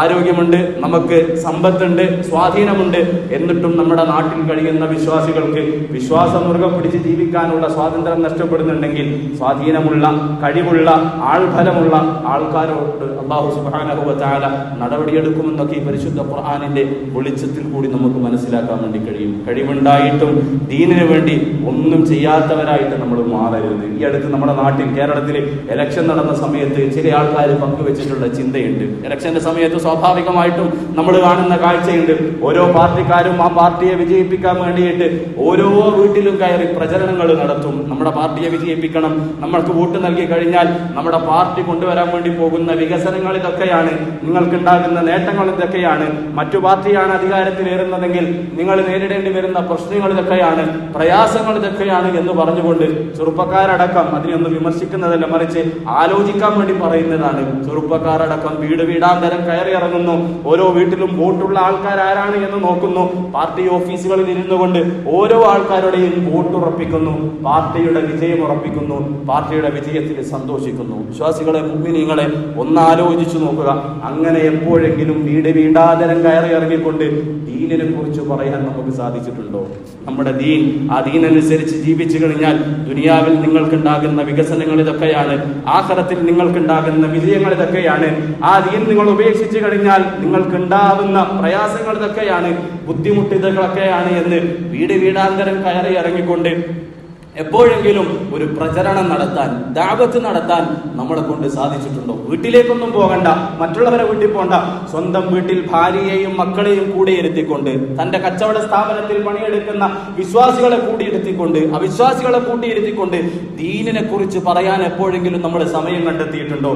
ആരോഗ്യമുണ്ട്, നമുക്ക് സമ്പത്തുണ്ട്, സ്വാധീനമുണ്ട്, എന്നിട്ടും നമ്മുടെ നാട്ടിൽ കഴിയുന്ന വിശ്വാസികൾക്ക് വിശ്വാസം മുറുകെ പിടിച്ച് ജീവിക്കാനുള്ള സ്വാതന്ത്ര്യം നഷ്ടപ്പെടുന്നുണ്ടെങ്കിൽ സ്വാധീനമുള്ള, കഴിവുള്ള, ആൾഫലമുള്ള ആൾക്കാരോട് അല്ലാഹു സുബ്ഹാനഹു വ തആല നടപടിയെടുക്കുമെന്നൊക്കെ ഈ പരിശുദ്ധ ഖുർആനിന്റെ വെളിച്ചത്തിൽ കൂടി നമുക്ക് മനസ്സിലാക്കാൻ വേണ്ടി കഴിയും. കഴിവുണ്ടായിട്ടും ദീനിന് വേണ്ടി ഒന്നും ചെയ്യാത്തവരായിട്ട് നമ്മൾ മാറരുത്. ഈ അടുത്ത് നമ്മുടെ നാട്ടിൽ കേരളത്തിൽ ഇലക്ഷൻ നടന്ന സമയത്ത് ചില ആൾക്കാർ പങ്കുവെച്ചിട്ടുള്ള ചിന്തയുണ്ട്. ഇലക്ഷന്റെ സമയത്ത് സ്വാഭാവികമായിട്ടും നമ്മൾ കാണുന്ന കാഴ്ചയുണ്ട്. ഓരോ പാർട്ടിക്കാരും ആ പാർട്ടിയെ വിജയിപ്പിക്കാൻ വേണ്ടിയിട്ട് ഓരോ വീട്ടിലും കയറി പ്രചരണങ്ങൾ നടത്തും. നമ്മുടെ പാർട്ടിയെ വിജയിപ്പിക്കണം, നമ്മൾക്ക് വോട്ട് നൽകി കഴിഞ്ഞാൽ നമ്മുടെ പാർട്ടി കൊണ്ടുവരാൻ വേണ്ടി പോകുന്ന വികസനങ്ങൾ ഇതൊക്കെയാണ്, നിങ്ങൾക്കുണ്ടാകുന്ന നേട്ടങ്ങൾ ഇതൊക്കെയാണ്, മറ്റു പാർട്ടിയാണ് അധികാരത്തിലേറുന്നതെങ്കിൽ നിങ്ങൾ നേരിടേണ്ടി വരുന്ന പ്രശ്നങ്ങൾ ഇതൊക്കെയാണ്, പ്രയാസങ്ങൾ ഇതൊക്കെയാണ് എന്ന് പറഞ്ഞുകൊണ്ട് ചെറുപ്പക്കാരടക്കം അതിനെയൊന്നും വിമർശിക്കുന്നതല്ല, മറിച്ച് ആലോചിക്കാൻ വേണ്ടി പറയുന്നതാണ്. ചെറുപ്പക്കാരടക്കം വീട് വീടാന്തരം കയറി ഇറങ്ങുന്നു. ഓരോ വീട്ടിലും വോട്ടുള്ള ആൾക്കാർ ആരാണ് എന്ന് നോക്കുന്നു. പാർട്ടി ഓഫീസുകളിൽ ഇരുന്നു കൊണ്ട് ഓരോ ആൾക്കാരുടെയും വോട്ട് ഉറപ്പിക്കുന്നു, പാർട്ടിയുടെ വിജയം ഉറപ്പിക്കുന്നു, പാർട്ടിയുടെ വിജയത്തിൽ സന്തോഷിക്കുന്നു. വിശ്വാസികളെ, മുഅ്മിനീങ്ങളെ, ഒന്നാലോചിച്ചു നോക്കുക. അങ്ങനെ എപ്പോഴെങ്കിലും വീട് വീടാന്തരം കയറി ഇറങ്ങിക്കൊണ്ട് ദീനിനെ കുറിച്ച് പറയാൻ നമുക്ക് സാധിച്ചിട്ടുണ്ടോ? നമ്മുടെ ദീൻ, ആ ദീനനുസരിച്ച് ജീവിച്ചു കഴിഞ്ഞാൽ ദുനിയാവിൽ നിങ്ങൾക്കുണ്ടാകുന്ന വികസനങ്ങൾ ഇതൊക്കെയാണ്, ആഖിറത്തിൽ നിങ്ങൾക്കുണ്ടാകുന്ന വിജയങ്ങൾ ഇതൊക്കെയാണ്. ആ ദീൻ നിങ്ങൾ ഉപേക്ഷിച്ചു കഴിഞ്ഞാൽ നിങ്ങൾക്കുണ്ടാവുന്ന പ്രയാസങ്ങൾ ഇതൊക്കെയാണ്, ബുദ്ധിമുട്ട് ഇതൊക്കെയാണ് എന്ന് വീട് വീടാന്തരം കയറി ഇറങ്ങിക്കൊണ്ട് എപ്പോഴെങ്കിലും ഒരു പ്രചരണം നടത്താൻ, ദഅവത്ത് നടത്താൻ നമ്മളെ കൊണ്ട് സാധിച്ചിട്ടുണ്ടോ? വീട്ടിലേക്കൊന്നും പോകണ്ട, മറ്റുള്ളവരെ വീട്ടിൽ പോകണ്ട, സ്വന്തം വീട്ടിൽ ഭാര്യയെയും മക്കളെയും കൂടെ ഇരുത്തിക്കൊണ്ട്, തന്റെ കച്ചവട സ്ഥാപനത്തിൽ പണിയെടുക്കുന്ന വിശ്വാസികളെ കൂടിയിരുത്തിക്കൊണ്ട്, അവിശ്വാസികളെ കൂട്ടിയിരുത്തിക്കൊണ്ട് ദീനിനെ കുറിച്ച് പറയാൻ എപ്പോഴെങ്കിലും നമ്മൾ സമയം കണ്ടെത്തിയിട്ടുണ്ടോ?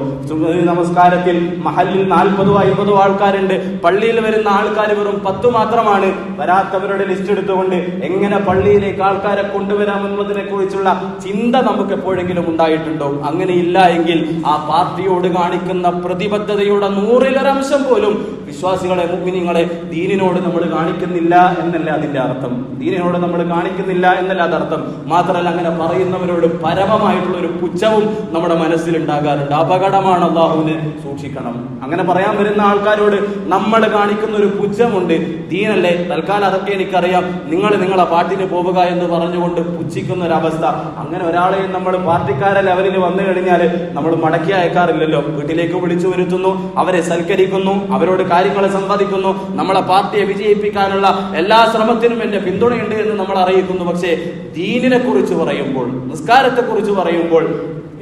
നമസ്കാരത്തിൽ മഹല്ലിൽ 40 50 ആൾക്കാരുണ്ട്, പള്ളിയിൽ വരുന്ന ആൾക്കാർ വെറും 10 മാത്രമാണ്. വരാത്തവരുടെ ലിസ്റ്റ് എടുത്തുകൊണ്ട് എങ്ങനെ പള്ളിയിലേക്ക് ആൾക്കാരെ കൊണ്ടുവരാമെന്നതിനെ കുറിച്ചുള്ള ചിന്ത നമുക്ക് എപ്പോഴെങ്കിലും ഉണ്ടായിട്ടുണ്ടോ? അങ്ങനെയില്ല എങ്കിൽ ആ പാർട്ടിയോട് കാണിക്കുന്ന പ്രതിബദ്ധതയുടെ 100% പോലും വിശ്വാസികളെ, മുഅ്മിനീങ്ങളെ ദീനിനോട് നമ്മൾ കാണിക്കുന്നില്ല എന്നല്ല അതിന്റെ അർത്ഥം. ദീനിനോട് നമ്മൾ കാണിക്കുന്നില്ല എന്നല്ല അതർത്ഥം. മാത്രമല്ല, അങ്ങനെ പറയുന്നവരോട് പരമമായിട്ടുള്ള ഒരു പുച്ഛവും നമ്മുടെ മനസ്സിൽ ഉണ്ടാകാറുണ്ട്. അപകടമാണ്, അല്ലാഹുവിനെ സൂക്ഷിക്കണം. അങ്ങനെ പറയാൻ വരുന്ന ആൾക്കാരോട് നമ്മൾ കാണിക്കുന്ന ഒരു പുച്ഛമുണ്ട്. ദീനല്ലേ, തൽക്കാലം അതൊക്കെ എനിക്കറിയാം, നിങ്ങളെ പാട്ടിന് പോവുക എന്ന് പറഞ്ഞുകൊണ്ട് പുച്ഛിക്കുന്ന ഒരവസ്ഥ. അങ്ങനെ ഒരാളെയും നമ്മൾ പാർട്ടിക്കാരെ ലെവലിൽ വന്നു കഴിഞ്ഞാൽ നമ്മൾ മടക്കി അയക്കാറില്ലല്ലോ. വീട്ടിലേക്ക് വിളിച്ചു വരുത്തുന്നു, അവരെ സൽക്കരിക്കുന്നു, അവരോട് കാര്യങ്ങളെ സംവാദിക്കുന്നു, നമ്മളെ പാർട്ടിയെ വിജയിപ്പിക്കാനുള്ള എല്ലാ ശ്രമത്തിനും എന്റെ പിന്തുണയുണ്ട് എന്ന് നമ്മൾ അറിയിക്കുന്നു. പക്ഷേ ദീനിനെ കുറിച്ച് പറയുമ്പോൾ, നിസ്കാരത്തെ കുറിച്ച് പറയുമ്പോൾ,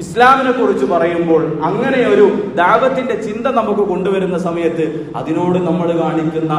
ഇസ്ലാമിനെ കുറിച്ച് പറയുമ്പോൾ, അങ്ങനെ ഒരു ദഅവത്തിന്റെ ചിന്ത നമുക്ക് കൊണ്ടുവരുന്ന സമയത്ത് അതിനോട് നമ്മൾ കാണിക്കുന്ന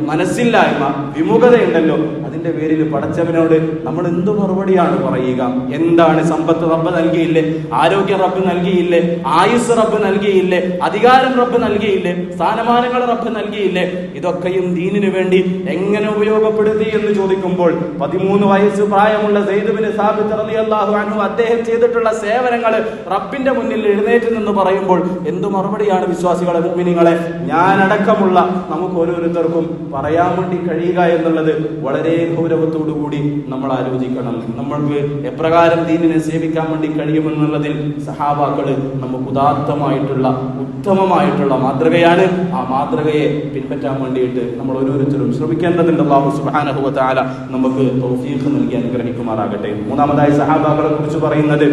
മനസ്സില്ലായ്മ, വിമുഖതയുണ്ടല്ലോ, അതിന്റെ പേരിൽ പടച്ചവനോട് നമ്മൾ എന്ത് മറുപടിയാണ് പറയുക? എന്താണ്? സമ്പത്ത് റബ്ബ് നൽകിയില്ലേ? ആരോഗ്യം റബ്ബ് നൽകിയില്ലേ? ആയുസ് റബ്ബ് നൽകിയില്ലേ? അധികാരം റബ്ബ് നൽകിയില്ലേ? സ്ഥാനമാനങ്ങൾ റബ്ബ് നൽകിയില്ലേ? ഇതൊക്കെയും ദീനിനു വേണ്ടി എങ്ങനെ ഉപയോഗപ്പെടുത്തി എന്ന് ചോദിക്കുമ്പോൾ 13 വയസ്സ് പ്രായമുള്ള സെയ്ദ് ബിൻ സാബിത്ത് റളിയല്ലാഹു അൻഹു അദ്ദേഹം ചെയ്തിട്ടുള്ള സേവനങ്ങൾ റബ്ബിന്റെ മുന്നിൽ എഴുന്നേറ്റ് നിന്ന് പറയുമ്പോൾ എന്ത് മറുപടിയാണ് വിശ്വാസികളെ, മുഅ്മിനീങ്ങളെ, ഞാനടക്കമുള്ള നമുക്ക് ഓരോരുത്തർക്കും പറയാൻ വേണ്ടി കഴിയുക എന്നുള്ളത് വളരെ ഗൗരവത്തോടു കൂടി നമ്മൾ ആലോചിക്കണം. നമ്മൾക്ക് എപ്രകാരം ദീനിനെ സേവിക്കാൻ വേണ്ടി കഴിയുമെന്നുള്ളതിൽ സഹാബാക്കള് നമുക്ക് ഉദാത്തമായിട്ടുള്ള, ഉത്തമമായിട്ടുള്ള മാതൃകയാണ്. ആ മാതൃകയെ പിൻപറ്റാൻ വേണ്ടിയിട്ട് നമ്മൾ ഓരോരുത്തരും ശ്രമിക്കേണ്ടതുണ്ട്. അല്ലാഹു സുബ്ഹാനഹു വ തആല നമുക്ക് തൗഫീഖ് നൽകി അനുഗ്രഹിക്കുമാറാകട്ടെ. മൂന്നാമതായി സഹാബാക്കളെ കുറിച്ച് പറയുന്നത്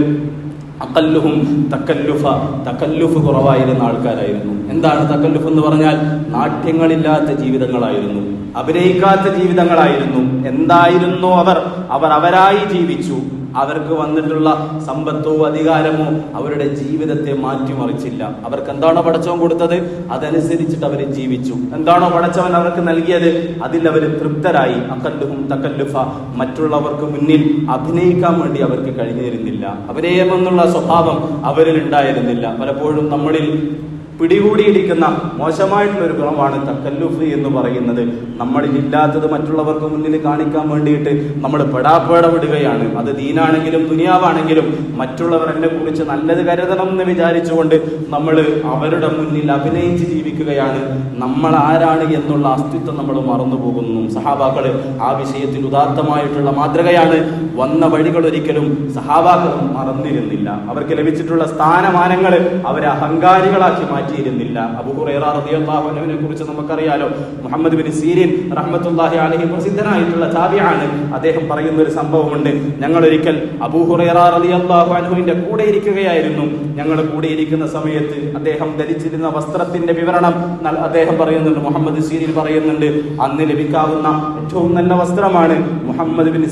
അഖല്ലുഹും തകല്ലുഫ് കുറവായിരുന്ന ആൾക്കാരായിരുന്നു. എന്താണ് തകല്ലുഫ് എന്ന് പറഞ്ഞാൽ? നാട്യങ്ങളില്ലാത്ത ജീവിതങ്ങളായിരുന്നു, അഭിനയിക്കാത്ത ജീവിതങ്ങളായിരുന്നു. എന്തായിരുന്നു അവരായി ജീവിച്ചു. അവർക്ക് വന്നിട്ടുള്ള സമ്പത്തോ അധികാരമോ അവരുടെ ജീവിതത്തെ മാറ്റിമറിച്ചില്ല. അവർക്ക് എന്താണോ പടച്ചവൻ കൊടുത്തത് അതനുസരിച്ചിട്ട് അവർ ജീവിച്ചു. എന്താണോ പടച്ചവൻ അവർക്ക് നൽകിയത് അതിൽ അവർ തൃപ്തരായി. അഖല്ലുഹും തകല്ലുഫ, മറ്റുള്ളവർക്ക് മുന്നിൽ അഭിനയിക്കാൻ വേണ്ടി അവർക്ക് കഴിഞ്ഞിരുന്നില്ല. അഭിനയം എന്നുള്ള സ്വഭാവം അവരിൽ ഉണ്ടായിരുന്നില്ല. പലപ്പോഴും നമ്മളിൽ പിടികൂടിയിരിക്കുന്ന മോശമായിട്ടുള്ള ഒരു ഗുണമാണ് തക്കല്ലുഫ് എന്ന് പറയുന്നത്. നമ്മളിൽ ഇല്ലാത്തത് മറ്റുള്ളവർക്ക് മുന്നിൽ കാണിക്കാൻ വേണ്ടിയിട്ട് നമ്മൾ പെടാപ്പേട വിടുകയാണ്. അത് ദീനാണെങ്കിലും ദുനിയാവാണെങ്കിലും മറ്റുള്ളവർ എന്നെ കുറിച്ച് നല്ലത് കരുതണം എന്ന് വിചാരിച്ചുകൊണ്ട് നമ്മൾ അവരുടെ മുന്നിൽ അഭിനയിച്ച് ജീവിക്കുകയാണ്. നമ്മൾ ആരാണ് എന്നുള്ള അസ്തിത്വം നമ്മൾ മറന്നു പോകുന്നു. സഹാബാക്കള് ആ വിഷയത്തിൽ ഉദാത്തമായിട്ടുള്ള മാതൃകയാണ്. വന്ന വഴികൾ ഒരിക്കലും സഹാബാക്കൾ മറന്നിരുന്നില്ല. അവർക്ക് ലഭിച്ചിട്ടുള്ള സ്ഥാനമാനങ്ങൾ അവരെ അഹങ്കാരികളാക്കി മാറ്റിയിരുന്നില്ല. അബൂ ഹുറൈറ റളിയല്ലാഹു അൻഹുവിനെ കുറിച്ച് നമുക്കറിയാലോ. മുഹമ്മദ് ബിൻ സീരീൻ റഹ്മത്തുള്ളാഹി അലൈഹി പ്രസിദ്ധനായിട്ടുള്ള താബിഈണ്. അദ്ദേഹം പറയുന്ന ഒരു സംഭവമുണ്ട്. ഞങ്ങൾ ഒരിക്കൽ അബൂ ഹുറൈറ റളിയല്ലാഹു അൻഹുവിന്റെ കൂടെ ഇരിക്കുകയായിരുന്നു. ഞങ്ങൾ കൂടെ ഇരിക്കുന്ന സമയത്ത് അദ്ദേഹം ധരിച്ചിരുന്ന വസ്ത്രത്തിന്റെ വിവരണം അദ്ദേഹം പറയുന്നുണ്ട്. മുഹമ്മദ് സീരീൻ പറയുന്നുണ്ട്, അന്ന് ലഭിക്കാവുന്ന ഏറ്റവും നല്ല വസ്ത്രമാണ് മുഹമ്മദ് ബിൻ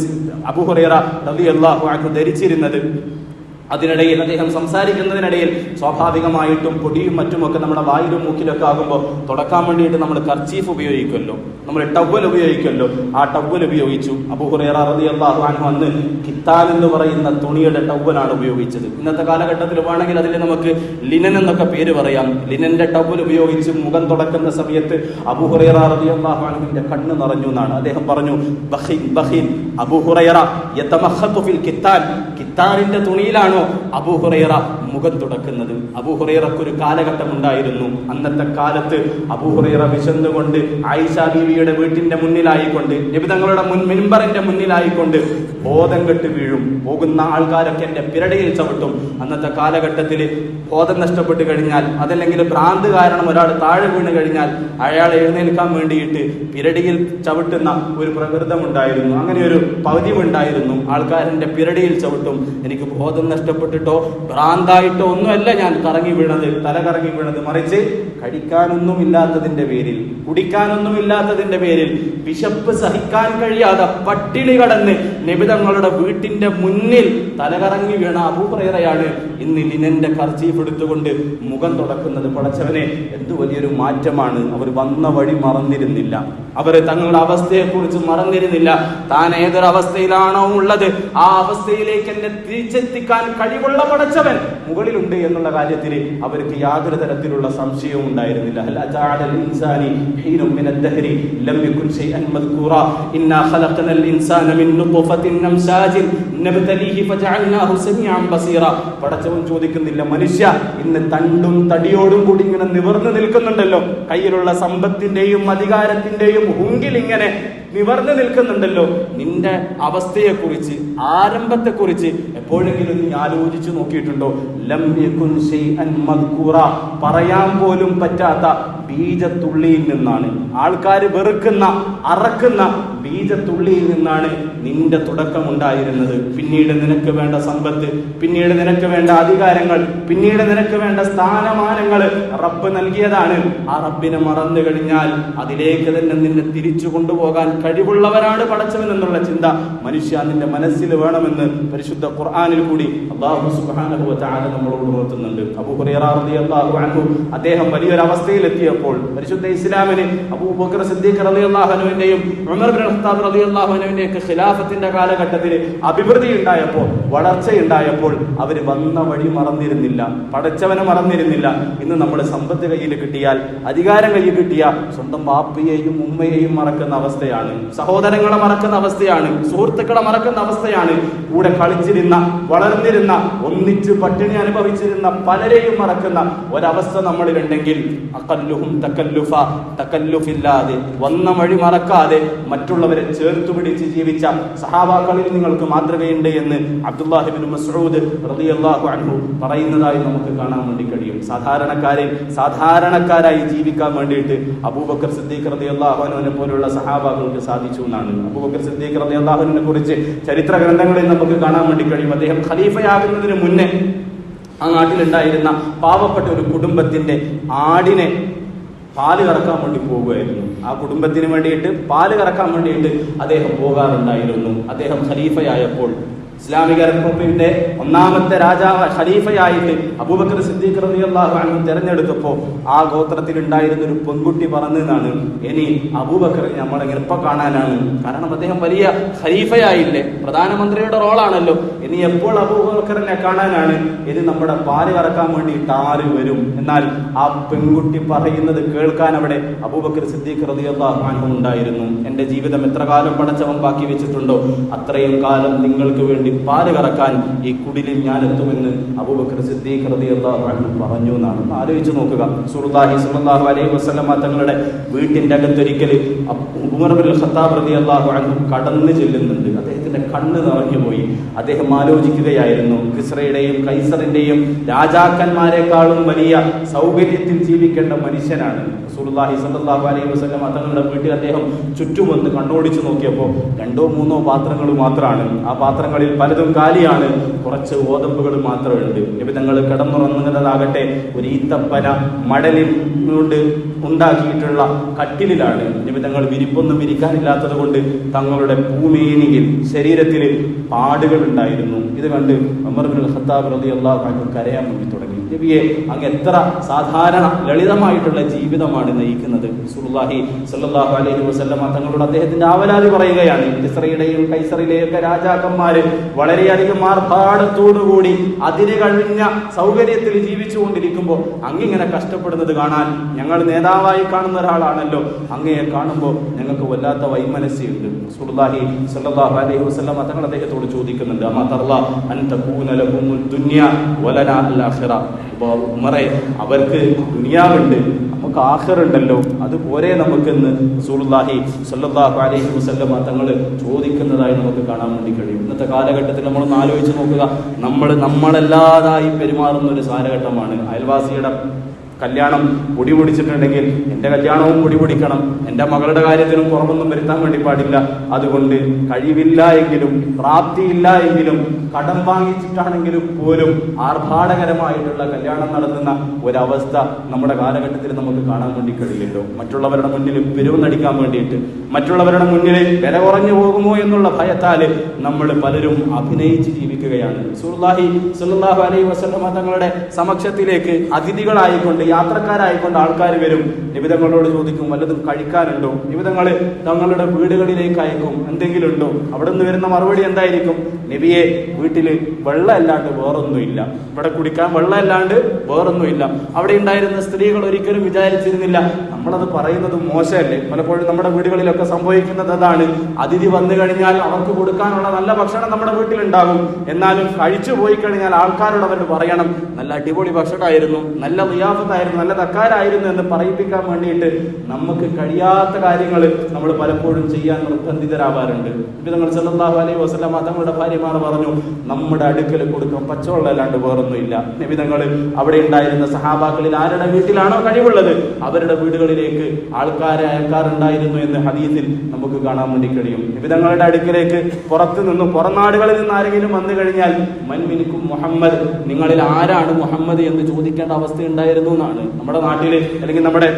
അബൂ ഹുറൈറ റളിയല്ലാഹു അൻഹു ധരിച്ചിരുന്നത്. അതിനിടയിൽ അദ്ദേഹം സംസാരിക്കുന്നതിനിടയിൽ സ്വാഭാവികമായിട്ടും പൊടിയും മറ്റുമൊക്കെ നമ്മുടെ വായിലും മൂക്കിലൊക്കെ ആകുമ്പോൾ തുടക്കാൻ വേണ്ടിയിട്ട് നമ്മൾ കർച്ചീഫ് ഉപയോഗിക്കുമല്ലോ, നമ്മൾ ടവ്വൽ ഉപയോഗിക്കുമല്ലോ. ആ ടവ്വൽ ഉപയോഗിച്ചു. അബൂ ഹുറൈറ റളിയല്ലാഹു അൻഹു അന്ന് കിത്താൻ എന്ന് പറയുന്ന തുണിയുടെ ടവ്വലാണ് ഉപയോഗിച്ചത്. ഇന്നത്തെ കാലഘട്ടത്തിൽ വേണമെങ്കിൽ അതിൽ നമുക്ക് ലിനൻ എന്നൊക്കെ പേര് പറയാം. ലിനന്റെ ടവ്വൽ ഉപയോഗിച്ച് മുഖം തുടക്കുന്ന സമയത്ത് അബൂ ഹുറൈറ റളിയല്ലാഹു അൻഹുവിന്റെ കണ്ണ് നിറഞ്ഞു എന്നാണ്. അദ്ദേഹം പറഞ്ഞു, ബഖീൻ അബൂ ഹുറൈറ യതമഖത്തു ഫിൽ കിത്താൻ, കിത്താനിന്റെ തുണിയിലാണോ അബൂ ഹുറൈറ മുഖം തുടക്കുന്നത്? അബൂ ഹുറൈറക്ക് ഒരു കാലഘട്ടം ഉണ്ടായിരുന്നു. അന്നത്തെ കാലത്ത് അബൂ ഹുറൈറ വിശന്നുകൊണ്ട് ആയിഷ ബീവിയുടെ വീട്ടിന്റെ മുന്നിലായിക്കൊണ്ട്, നബി തങ്ങളുടെ മിൻബറിന്റെ മുന്നിലായിക്കൊണ്ട് ബോധം കെട്ട് വീഴും. പോകുന്ന ആൾക്കാരൊക്കെ എന്റെ പിരടിയിൽ ചവിട്ടും. അന്നത്തെ കാലഘട്ടത്തിൽ ബോധം നഷ്ടപ്പെട്ട് കഴിഞ്ഞാൽ, അതല്ലെങ്കിൽ ഭ്രാന്ത് കാരണം ഒരാൾ താഴെ വീണ് കഴിഞ്ഞാൽ അയാളെ എഴുന്നേൽക്കാൻ വേണ്ടിയിട്ട് പിരടിയിൽ ചവിട്ടുന്ന ഒരു പ്രകൃതം ഉണ്ടായിരുന്നു. അങ്ങനെ ഒരു പതിവുണ്ടായിരുന്നു. ആൾക്കാരെന്റെ പിരടിയിൽ ചവിട്ടും. എനിക്ക് ബോധം നഷ്ടപ്പെട്ടിട്ടോ ഭ്രാന്തായിട്ടോ ഒന്നുമല്ല ഞാൻ കറങ്ങി വീണത്, തല കറങ്ങി വീണത്, മറിച്ച് കഴിക്കാനൊന്നും ഇല്ലാത്തതിന്റെ പേരിൽ, കുടിക്കാനൊന്നും ഇല്ലാത്തതിന്റെ പേരിൽ, വിശപ്പ് സഹിക്കാൻ കഴിയാതെ പട്ടിണി കടന്ന് നബി തങ്ങളുടെ വീട്ടിന്റെ മുന്നിൽ തലകറങ്ങി വീണ അബൂ ഹുറൈറയാണ് ഇന്ന് ലിനന്റെ കർച്ചീഫ് എടുത്തുകൊണ്ട് മുഖം തുടക്കുന്നത്. പടച്ചവനെ, എന്തു വലിയൊരു മാറ്റമാണ്. അവർ വന്ന വഴി മറന്നിരുന്നില്ല, അവർ തങ്ങളുടെ അവസ്ഥയെക്കുറിച്ച് മറന്നിരുന്നില്ല. താൻ ഏതൊരവസ്ഥയിലാണോ ഉള്ളത് ആ അവസ്ഥയിലേക്ക് എന്നെ തിരിച്ചെത്തിക്കാൻ കഴിവുള്ള പടച്ചവൻ മുകളിലുണ്ട് എന്നുള്ള കാര്യത്തിൽ അവർക്ക് യാതൊരു തരത്തിലുള്ള സംശയവും ഉണ്ടായിരുന്നില്ല. പടച്ചവൻ ചോദിക്കുന്നില്ല, മനുഷ്യ ഇന്ന് തണ്ടും തടിയോടും കൂടി ഇങ്ങനെ നിവർന്നു നിൽക്കുന്നുണ്ടല്ലോ, കയ്യിലുള്ള സമ്പത്തിന്റെയും അധികാരത്തിന്റെയും ഹുങ്കിൽ ഇങ്ങനെ നിവർന്നു നിൽക്കുന്നുണ്ടല്ലോ, നിന്റെ അവസ്ഥയെക്കുറിച്ച് ആരംഭത്തെക്കുറിച്ച് എപ്പോഴെങ്കിലും നീ ആലോചിച്ചു നോക്കിയിട്ടുണ്ടോ? ലം യകുൻ ശൈഅൻ മദ്കൂറ, പറയാൻ പോലും പറ്റാത്ത ബീജത്തുള്ളിയിൽ നിന്നാണ്, ആൾക്കാർ വെറുക്കുന്ന അറക്കുന്ന ബീജത്തുള്ളിയിൽ നിന്നാണ് നിന്റെ തുടക്കമുണ്ടായിരുന്നത്. പിന്നീട് നിനക്ക് വേണ്ട സമ്പത്ത്, പിന്നീട് നിനക്ക് വേണ്ട അധികാരങ്ങൾ, പിന്നീട് നിനക്ക് വേണ്ട സ്ഥാനമാനങ്ങൾ റബ്ബ് നൽകിയതാണ്. ആ റബ്ബിനെ മറന്നു കഴിഞ്ഞാൽ അതിലേക്ക് തന്നെ നിന്നെ തിരിച്ചു കൊണ്ടുപോകാൻ കഴിവുള്ളവരാണ് പടച്ചവൻ എന്നുള്ള ചിന്ത മനുഷ്യ നിന്റെ മനസ്സിൽ വേണമെന്ന് പരിശുദ്ധ ഖുർആനിൽ കൂടി അല്ലാഹു സുബ്ഹാനഹു വ തആല നമ്മളോട് ഉണർത്തുന്നുണ്ട്. അബൂ ഹുറൈറ റളിയല്ലാഹു അൻഹു അദ്ദേഹം വലിയൊരു അവസ്ഥയിലെത്തിയപ്പോൾ പരിശുദ്ധ ഇസ്ലാമിന് അബൂബക്കർ സിദ്ദീഖ് റളിയല്ലാഹു അൻഹുവിന്റെയും ഉമർ ഇബ്നു ഖത്താബ് റളിയല്ലാഹു അൻഹുവിന്റെയും ഒക്കെ ഖിലാഫത്തിന്റെ കാലഘട്ടത്തിൽ അഭിവൃദ്ധി ഉണ്ടായപ്പോൾ, വളർച്ചയുണ്ടായപ്പോൾ അവർ വന്ന വഴി മറന്നിരുന്നില്ല, പടച്ചവനെ മറന്നിരുന്നില്ല. ഇന്ന് നമ്മുടെ സമ്പത്ത് കയ്യിൽ കിട്ടിയാൽ, അധികാരം കയ്യിൽ കിട്ടിയാൽ സ്വന്തം ബാപ്പയെയും ഉമ്മയെയും മറക്കുന്ന അവസ്ഥയാണ്, സഹോദരങ്ങളെ മറക്കുന്ന അവസ്ഥയാണ്, സുഹൃത്തുക്കളെ മറക്കുന്ന അവസ്ഥയാണ്, കൂടെ കളിച്ചിരുന്ന വളർന്നിരുന്ന ഒന്നിച്ച് പട്ടിണി അനുഭവിച്ചിരുന്ന പലരെയും മറക്കുന്ന ഒരവസ്ഥ നമ്മളിലുണ്ടെങ്കിൽ അഖല്ലുഹും തകല്ലുഫ, തകല്ലുഫില്ലാതെ വന്ന വഴി മറക്കാതെ മറ്റുള്ളവരെ ചേർത്തു പിടിച്ച് ജീവിച്ച സഹാബാക്കളിൽ നിങ്ങൾക്ക് മാതൃകയുണ്ട് എന്ന് അബ്ദുല്ലാഹി ഇബ്നു മസ്ഊദ് റളിയല്ലാഹു അൻഹു പറയുന്നതായി നമുക്ക് കാണാൻ വേണ്ടി കഴിയും. സാധാരണക്കാരായി ജീവിക്കാൻ വേണ്ടിയിട്ട് അബൂബക്കർ സിദ്ദീഖ് റളിയല്ലാഹു അൻഹുവിനെ പോലുള്ള സഹാബാക്കൾക്ക് സാധിച്ചു എന്നാണ്. അബൂബക്കർ സിദ്ദീഖ് റളിയല്ലാഹു അൻഹുവിനെ കുറിച്ച് ചരിത്ര ഗ്രന്ഥങ്ങളിൽ നമുക്ക് കാണാൻ വേണ്ടി കഴിയും. അദ്ദേഹം ഖലീഫയാകുന്നതിന് മുന്നേ ആ നാട്ടിലുണ്ടായിരുന്ന പാവപ്പെട്ട ഒരു കുടുംബത്തിന്റെ ആടിനെ പാല് കറക്കാൻ വേണ്ടി പോകുമായിരുന്നു. ആ കുടുംബത്തിന് വേണ്ടിയിട്ട് പാല് കറക്കാൻ വേണ്ടിയിട്ട് അദ്ദേഹം പോകാറുണ്ടായിരുന്നു. അദ്ദേഹം ഖലീഫയായപ്പോൾ, ഇസ്ലാമിക റിപ്പബ്ലിക്കിന്റെ ഒന്നാമത്തെ രാജാവ് ഖലീഫയായിട്ട് അബൂബക്കർ സിദ്ദീഖ് റളിയല്ലാഹു അൻഹു തെരഞ്ഞെടുത്തപ്പോൾ ആ ഗോത്രത്തിൽ ഉണ്ടായിരുന്ന ഒരു പെൺകുട്ടി പറഞ്ഞതാണ്, ഇനി അബൂബക്കർ നമ്മളെങ്ങനെ എപ്പോൾ കാണാനാണ്, കാരണം അദ്ദേഹം വലിയ ഖലീഫയായില്ലേ, പ്രധാനമന്ത്രിയുടെ റോളാണല്ലോ, ഇനി എപ്പോൾ അബൂബക്കറിനെ കാണാനാണ്, ഇനി നമ്മുടെ പാല് കറക്കാൻ വേണ്ടിയിട്ട് ആര് വരും? എന്നാൽ ആ പെൺകുട്ടി പറയുന്നത് കേൾക്കാൻ അവിടെ അബൂബക്കർ സിദ്ദീഖ് റളിയല്ലാഹു അൻഹു ഉണ്ടായിരുന്നു. എന്റെ ജീവിതം എത്ര കാലം പടച്ചവൻ ബാക്കി വെച്ചിട്ടുണ്ടോ അത്രയും കാലം നിങ്ങൾക്ക് വേണ്ടി പാല് കറക്കാൻ ഈ കുടിലിൽ ഞാൻ എത്തുമെന്ന് അബൂബക്കർ സിദ്ദീഖ് റളിയല്ലാഹു അൻഹു പറഞ്ഞു എന്നാണ്. ആലോചിച്ച് നോക്കുക. റസൂലുള്ളാഹി സ്വല്ലല്ലാഹു അലൈഹി വസല്ലം തങ്ങളുടെ വീട്ടിന്റെ അകത്തൊരിക്കൽ ഉമർ ഇബ്നുൽ ഖത്താബ് റളിയല്ലാഹു അൻഹു കടന്നു ചെല്ലുന്നുണ്ട്. അദ്ദേഹത്തിന്റെ കണ്ണ് നിറഞ്ഞുപോയി. അദ്ദേഹം ആലോചിക്കുകയായിരുന്നു, കിസ്റയുടെയും കൈസറിന്റെയും രാജാക്കന്മാരെക്കാളും വലിയ സൗകര്യത്തിൽ ജീവിക്കേണ്ട മനുഷ്യനാണ് റസൂലുള്ളാഹി സ്വല്ലല്ലാഹു അലൈഹി വസല്ലം തങ്ങളുടെ വീട്ടിൽ. അദ്ദേഹം ചുറ്റുമൊന്ന് കണ്ണോടിച്ചു നോക്കിയപ്പോൾ 2-3 പാത്രങ്ങൾ മാത്രമാണ്. ആ പാത്രങ്ങളിൽ പലതും കാലിയാണ്, കുറച്ച് ഓതമ്പുകൾ മാത്രമുണ്ട്. നബി തങ്ങൾ കിടന്നുറങ്ങുന്നതാകട്ടെ ഒരു ഈത്തപ്പന മടലിൽ കൊണ്ട് ഉണ്ടാക്കിയിട്ടുള്ള കട്ടിലിലാണ്. നബി തങ്ങൾ വിരിപ്പൊന്നും വിരിക്കാനില്ലാത്തത് കൊണ്ട് തങ്ങളുടെ ഭൂമിയിൽ ശരീരത്തിൽ പാടുകൾ ഉണ്ടായിരുന്നു. ഇത് കണ്ട് ഉമർ ഇബ്നുൽ ഖത്താബ് റളിയല്ലാഹു അൻഹു കരയാൻ വേണ്ടി തുടങ്ങി. നബിയെ, അങ്ങ് എത്ര സാധാരണ ലളിതമായിട്ടുള്ള ജീവിതമാണ് നയിക്കുന്നത്. റസൂലുള്ളാഹി സ്വല്ലല്ലാഹു അലൈഹി വസല്ലം തങ്ങളോട് അദ്ദേഹത്തിന്റെ ആവലാതി പറയുകയാണ്. കിസ്റയുടെയും കൈസറിലെയും ഒക്കെ രാജാക്കന്മാര് വളരെയധികം ആർഭാടത്തോടുകൂടി അതിര് കഴിഞ്ഞ സൗകര്യത്തിൽ ജീവിച്ചുകൊണ്ടിരിക്കുമ്പോൾ അങ്ങിങ്ങനെ കഷ്ടപ്പെടുന്നത് കാണാൻ ഞങ്ങൾ നേതാവായി കാണുന്ന ഒരാളാണല്ലോ, അങ്ങയെ കാണുമ്പോൾ ഞങ്ങൾക്ക് വല്ലാത്ത വൈമനസ്സുണ്ട്. റസൂലുള്ളാഹി സ്വല്ലല്ലാഹു അലൈഹി വസല്ലം തങ്ങൾ അദ്ദേഹത്തോട് ചോദിക്കുന്നുണ്ട്, അമാ തർള അൻ തകൂന ലഹുമുൽ ദുനിയ വലനാ അൽ ആഖിറ. ഉമറേ, അവർക്ക് ദുനിയാവുണ്ട്, നമുക്ക് ആഖിറുണ്ടല്ലോ, അതുപോലെ നമുക്കെന്ന് റസൂലുള്ളാഹി സ്വല്ലല്ലാഹു അലൈഹി വസല്ലം തങ്ങൾ ചോദിക്കുന്നതായി നമുക്ക് കാണാൻ വേണ്ടി കഴിയും. ഇന്നത്തെ കാലഘട്ടത്തിൽ നമ്മളൊന്ന് ആലോചിച്ച് നോക്കുക. നമ്മളല്ലാതായി പെരുമാറുന്ന ഒരു കാലഘട്ടമാണ്. അയൽവാസിയുടെ കല്യാണം പൊടി പൊടിച്ചിട്ടുണ്ടെങ്കിൽ എൻ്റെ കല്യാണവും പൊടി പൊടിക്കണം, എൻ്റെ മകളുടെ കാര്യത്തിനും കുറവൊന്നും വരുത്താൻ വേണ്ടി പാടില്ല. അതുകൊണ്ട് കഴിവില്ല എങ്കിലും പ്രാപ്തിയില്ല എങ്കിലും കടം വാങ്ങിച്ചിട്ടാണെങ്കിലും പോലും ആർഭാടകരമായിട്ടുള്ള കല്യാണം നടത്തുന്ന ഒരവസ്ഥ നമ്മുടെ കാലഘട്ടത്തിൽ നമുക്ക് കാണാൻ വേണ്ടി കഴിയില്ലല്ലോ. മറ്റുള്ളവരുടെ മുന്നിൽ പിരിവ് നടിക്കാൻ വേണ്ടിയിട്ട്, മറ്റുള്ളവരുടെ മുന്നിൽ വില കുറഞ്ഞു പോകുമോ എന്നുള്ള ഭയത്താൽ നമ്മൾ പലരും അഭിനയിച്ച് ജീവിക്കുകയാണ്. റസൂലുള്ളാഹി സ്വല്ലല്ലാഹു അലൈഹി വസല്ലം തങ്ങളുടെ സമക്ഷത്തിലേക്ക് അതിഥികളായിക്കൊണ്ട് യാത്രക്കാരായിക്കൊണ്ട് ആൾക്കാർ വരും. നബി തങ്ങളോട് ചോദിക്കും, വല്ലതും കഴിക്കാനുണ്ടോ? നബി തങ്ങൾ തങ്ങളുടെ വീടുകളിലേക്ക് അയക്കും, എന്തെങ്കിലും ഉണ്ടോ? അവിടെ നിന്ന് വരുന്ന മറുപടി എന്തായിരിക്കും? നബിയെ, വീട്ടിൽ വെള്ളം അല്ലാണ്ട് വേറൊന്നുമില്ല, ഇവിടെ കുടിക്കാൻ വെള്ളം അല്ലാണ്ട് വേറൊന്നുമില്ല. അവിടെ ഉണ്ടായിരുന്ന സ്ത്രീകൾ ഒരിക്കലും വിചാരിച്ചിരുന്നില്ല. നമ്മളത് പറയുന്നത് മോശമല്ലേ? പലപ്പോഴും നമ്മുടെ വീടുകളിലൊക്കെ സംഭവിക്കുന്നത് അതാണ്. അതിഥി വന്നു കഴിഞ്ഞാൽ അവർക്ക് കൊടുക്കാനുള്ള നല്ല ഭക്ഷണം നമ്മുടെ വീട്ടിലുണ്ടാകും. എന്നാലും കഴിച്ചു പോയി കഴിഞ്ഞാൽ ആൾക്കാരോട് അവർ പറയണം, നല്ല അടിപൊളി ഭക്ഷണമായിരുന്നു, നല്ല നിയാഫത്തായിരുന്നു, നല്ല തക്കാരായിരുന്നു എന്ന് പറയിപ്പിക്കാൻ വേണ്ടിയിട്ട് നമുക്ക് കഴിയാത്ത കാര്യങ്ങൾ നമ്മൾ പലപ്പോഴും ചെയ്യാൻ നിർബന്ധിതരാവാറുണ്ട്. നബി തങ്ങൾ സല്ലല്ലാഹു അലൈഹി വസല്ലം തങ്ങളുടെ ഭാര്യമാർ പറഞ്ഞു, നമ്മുടെ അടുക്കൽ കൊടുക്കാൻ പച്ചവെള്ളം അല്ലാണ്ട് വേറൊന്നുമില്ല. നബി തങ്ങൾ അവിടെ ഉണ്ടായിരുന്ന സഹാബാക്കളിൽ ആരുടെ വീട്ടിലാണോ കഴിവുള്ളത് അവരുടെ വീടുകളിലേക്ക് ആൾക്കാരെ അയക്കാറുണ്ടായിരുന്നു എന്ന് ഹദീസിൽ നമുക്ക് കാണാൻ വേണ്ടി കഴിയും. നബി തങ്ങളുടെ അടുക്കിലേക്ക് പുറത്തു നിന്നും പുറം നാടുകളിൽ നിന്ന് ആരെങ്കിലും വന്നു കഴിഞ്ഞാൽ മൻ മിൻകും മുഹമ്മദ്, നിങ്ങളിൽ ആരാണ് മുഹമ്മദ് എന്ന് ചോദിക്കേണ്ട അവസ്ഥ ഉണ്ടായിരുന്നു എന്നാണ്. നമ്മുടെ നാട്ടിൽ അല്ലെങ്കിൽ നമ്മുടെ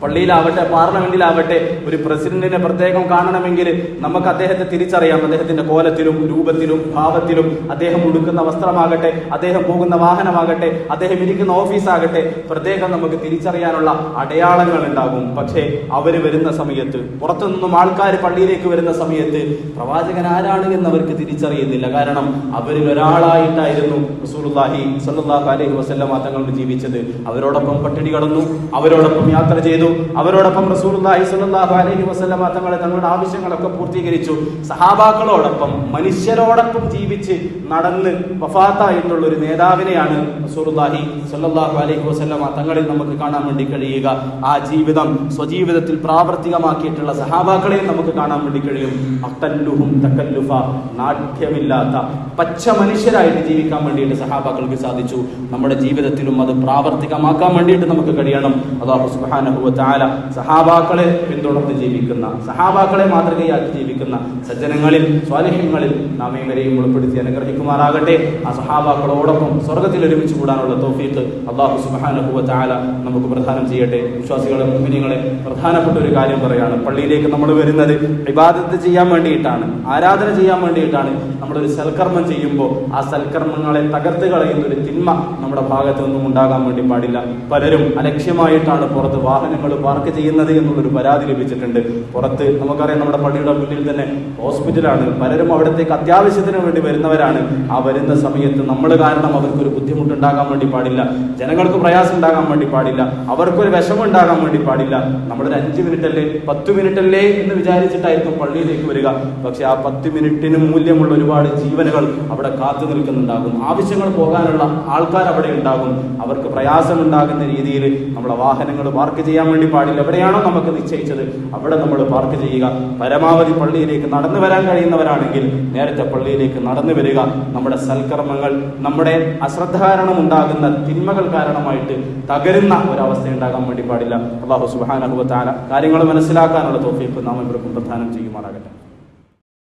പള്ളിയിലാവട്ടെ പാർലമെന്റിലാവട്ടെ ഒരു പ്രസിഡന്റിനെ പ്രത്യേകം കാണണമെങ്കിൽ നമുക്ക് അദ്ദേഹത്തെ തിരിച്ചറിയാം. അദ്ദേഹത്തിന്റെ കോലത്തിലും രൂപത്തിലും ഭാവത്തിലും, അദ്ദേഹം ഉടുക്കുന്ന വസ്ത്രമാകട്ടെ, അദ്ദേഹം പോകുന്ന വാഹനമാകട്ടെ, അദ്ദേഹം ഇരിക്കുന്ന ഓഫീസാകട്ടെ, പ്രത്യേകം നമുക്ക് തിരിച്ചറിയാനുള്ള അടയാളങ്ങൾ ഉണ്ടാകും. പക്ഷേ അവർ വരുന്ന സമയത്ത്, പുറത്തുനിന്നും ആൾക്കാർ പള്ളിയിലേക്ക് വരുന്ന സമയത്ത് പ്രവാചകൻ ആരാണ് എന്ന് അവർക്ക് തിരിച്ചറിയുന്നില്ല. കാരണം അവരിൽ ഒരാളായിട്ടായിരുന്നു റസൂലുള്ളാഹി സ്വല്ലല്ലാഹു അലൈഹി വസല്ലം തങ്ങൾ ജീവിച്ചത്. അവരോടൊപ്പം പട്ടിണി കടന്നു, അവരോടൊപ്പം യാത്ര ചെയ്തു, അവരോടൊപ്പം റസൂലുള്ളാഹി സ്വല്ലല്ലാഹു അലൈഹി വസല്ലം തങ്ങളുടെ ആവശ്യങ്ങളൊക്കെ പൂർത്തീകരിച്ചു. സഹാബാക്കളോടൊപ്പം മനുഷ്യരോടൊപ്പം ജീവിച്ച് നടന്ന് വഫാത്തായിട്ടുള്ള ഒരു നേതാവിനെയാണ് റസൂലുള്ളാഹി സ്വല്ലല്ലാഹു അലൈഹി വസല്ലം തങ്ങളിൽ നമുക്ക് കാണാൻ വേണ്ടി കഴിയുക. ആ ജീവിതം സ്വജീവിതത്തിൽ പ്രാവർത്തികമാക്കിയിട്ടുള്ള സഹാബാക്കളെ നമുക്ക് കാണാൻ വേണ്ടി കഴിയും. അഖല്ലുഹും തകല്ലുഫ, നാട്യമില്ലാത്ത പച്ച മനുഷ്യരായിട്ട് ജീവിക്കാൻ വേണ്ടിയിട്ട് സഹാബാക്കൾക്ക് സാധിച്ചു. നമ്മുടെ ജീവിതത്തിലും അത് പ്രാവർത്തികമാക്കാൻ വേണ്ടിയിട്ട് നമുക്ക് കഴിയണം. അല്ലാഹു സുബ്ഹാനഹു വ തആല സഹാബാക്കളെ പിന്തുടർന്ന് ജീവിക്കുന്ന, സഹാബാക്കളെ മാതൃകയാക്കി ജീവിക്കുന്ന സജ്ജനങ്ങളിൽ സ്വാലിഹ്യങ്ങളിൽ നാം ഏവരെയും ഉൾപ്പെടുത്തി അനുഗ്രഹിക്കുമാറാകട്ടെ. ആ സഹാബാക്കളോടൊപ്പം സ്വർഗ്ഗത്തിൽ ഒരുമിച്ച് കൂടാനുള്ള തൗഫീഖ് അല്ലാഹു സുബ്ഹാനഹു വ തആല നമുക്ക് പ്രദാനം ചെയ്യട്ടെ. വിശ്വാസികളെ, മുഅ്മിനീങ്ങളെ, പ്രധാനപ്പെട്ട ഒരു കാര്യം പറയാണ്. പള്ളിയിലേക്ക് നമ്മൾ വരുന്നത് ഇബാദത്ത് ചെയ്യാൻ വേണ്ടിയിട്ടാണ്, ആരാധന ചെയ്യാൻ വേണ്ടിയിട്ടാണ്. നമ്മളൊരു സൽക്കർമ്മം ചെയ്യുമ്പോൾ ആ സൽക്കർമ്മങ്ങളെ തകർത്ത് കളയുന്ന ഒരു തിന്മ നമ്മുടെ ഭാഗത്ത് നിന്നും ഉണ്ടാകാൻ വേണ്ടി പാടില്ല. പലരും അലക്ഷ്യമായിട്ടാണ് പുറത്ത് വാഹനങ്ങൾ പാർക്ക് ചെയ്യുന്നത് എന്നുള്ളൊരു പരാതി ലഭിച്ചിട്ടുണ്ട്. പുറത്ത് നമുക്കറിയാം, നമ്മുടെ പള്ളിയുടെ മുന്നിൽ തന്നെ ഹോസ്പിറ്റലാണ്. പലരും അവിടത്തേക്ക് അത്യാവശ്യത്തിന് വേണ്ടി വരുന്നവരാണ്. ആ വരുന്ന സമയത്ത് നമ്മൾ കാരണം അവർക്കൊരു ബുദ്ധിമുട്ടുണ്ടാകാൻ വേണ്ടി പാടില്ല, ജനങ്ങൾക്ക് പ്രയാസം ഉണ്ടാകാൻ വേണ്ടി പാടില്ല, അവർക്കൊരു വിഷമം ഉണ്ടാകാൻ വേണ്ടി പാടില്ല. നമ്മളൊരു 5 മിനിറ്റല്ലേ 10 മിനിറ്റല്ലേ എന്ന് വിചാരിച്ചിട്ടായിരിക്കും പള്ളിയിലേക്ക് വരിക. പക്ഷെ ആ 10 മിനിറ്റിന് മൂല്യമുള്ള ഒരുപാട് ജീവനുകൾ അവിടെ കാത്തു നിൽക്കുന്നുണ്ടാകും. ആവശ്യങ്ങൾ പോകാനുള്ള ആൾക്കാർ അവിടെ ഉണ്ടാകും. അവർക്ക് പ്രയാസം ഉണ്ടാകുന്ന രീതിയിൽ നമ്മളെ വാഹനങ്ങൾ പാർക്ക് ചെയ്യാൻ വേണ്ടി പാടില്ല. എവിടെയാണോ നമുക്ക് നിശ്ചയിച്ചത് അവിടെ നമ്മൾ പാർക്ക് ചെയ്യുക. പരമാവധി പള്ളിയിലേക്ക് നടന്നു വരാൻ കഴിയുന്നവരാണെങ്കിൽ നേരത്തെ പള്ളിയിലേക്ക് നടന്നു വരിക. നമ്മുടെ സൽക്കർമ്മങ്ങൾ, നമ്മുടെ അശ്രദ്ധ കാരണം ഉണ്ടാകുന്ന തിന്മകൾ കാരണമായിട്ട് തകരുന്ന ഒരവസ്ഥ ഉണ്ടാകാൻ വേണ്ടി പാടില്ല. അല്ലാഹു സുബ്ഹാനഹു വ തആല കാര്യങ്ങൾ മനസ്സിലാക്കാനുള്ള തൗഫീഖ് നാം ഇവർക്കും പ്രദാനം ചെയ്യുമാറാകട്ടെ.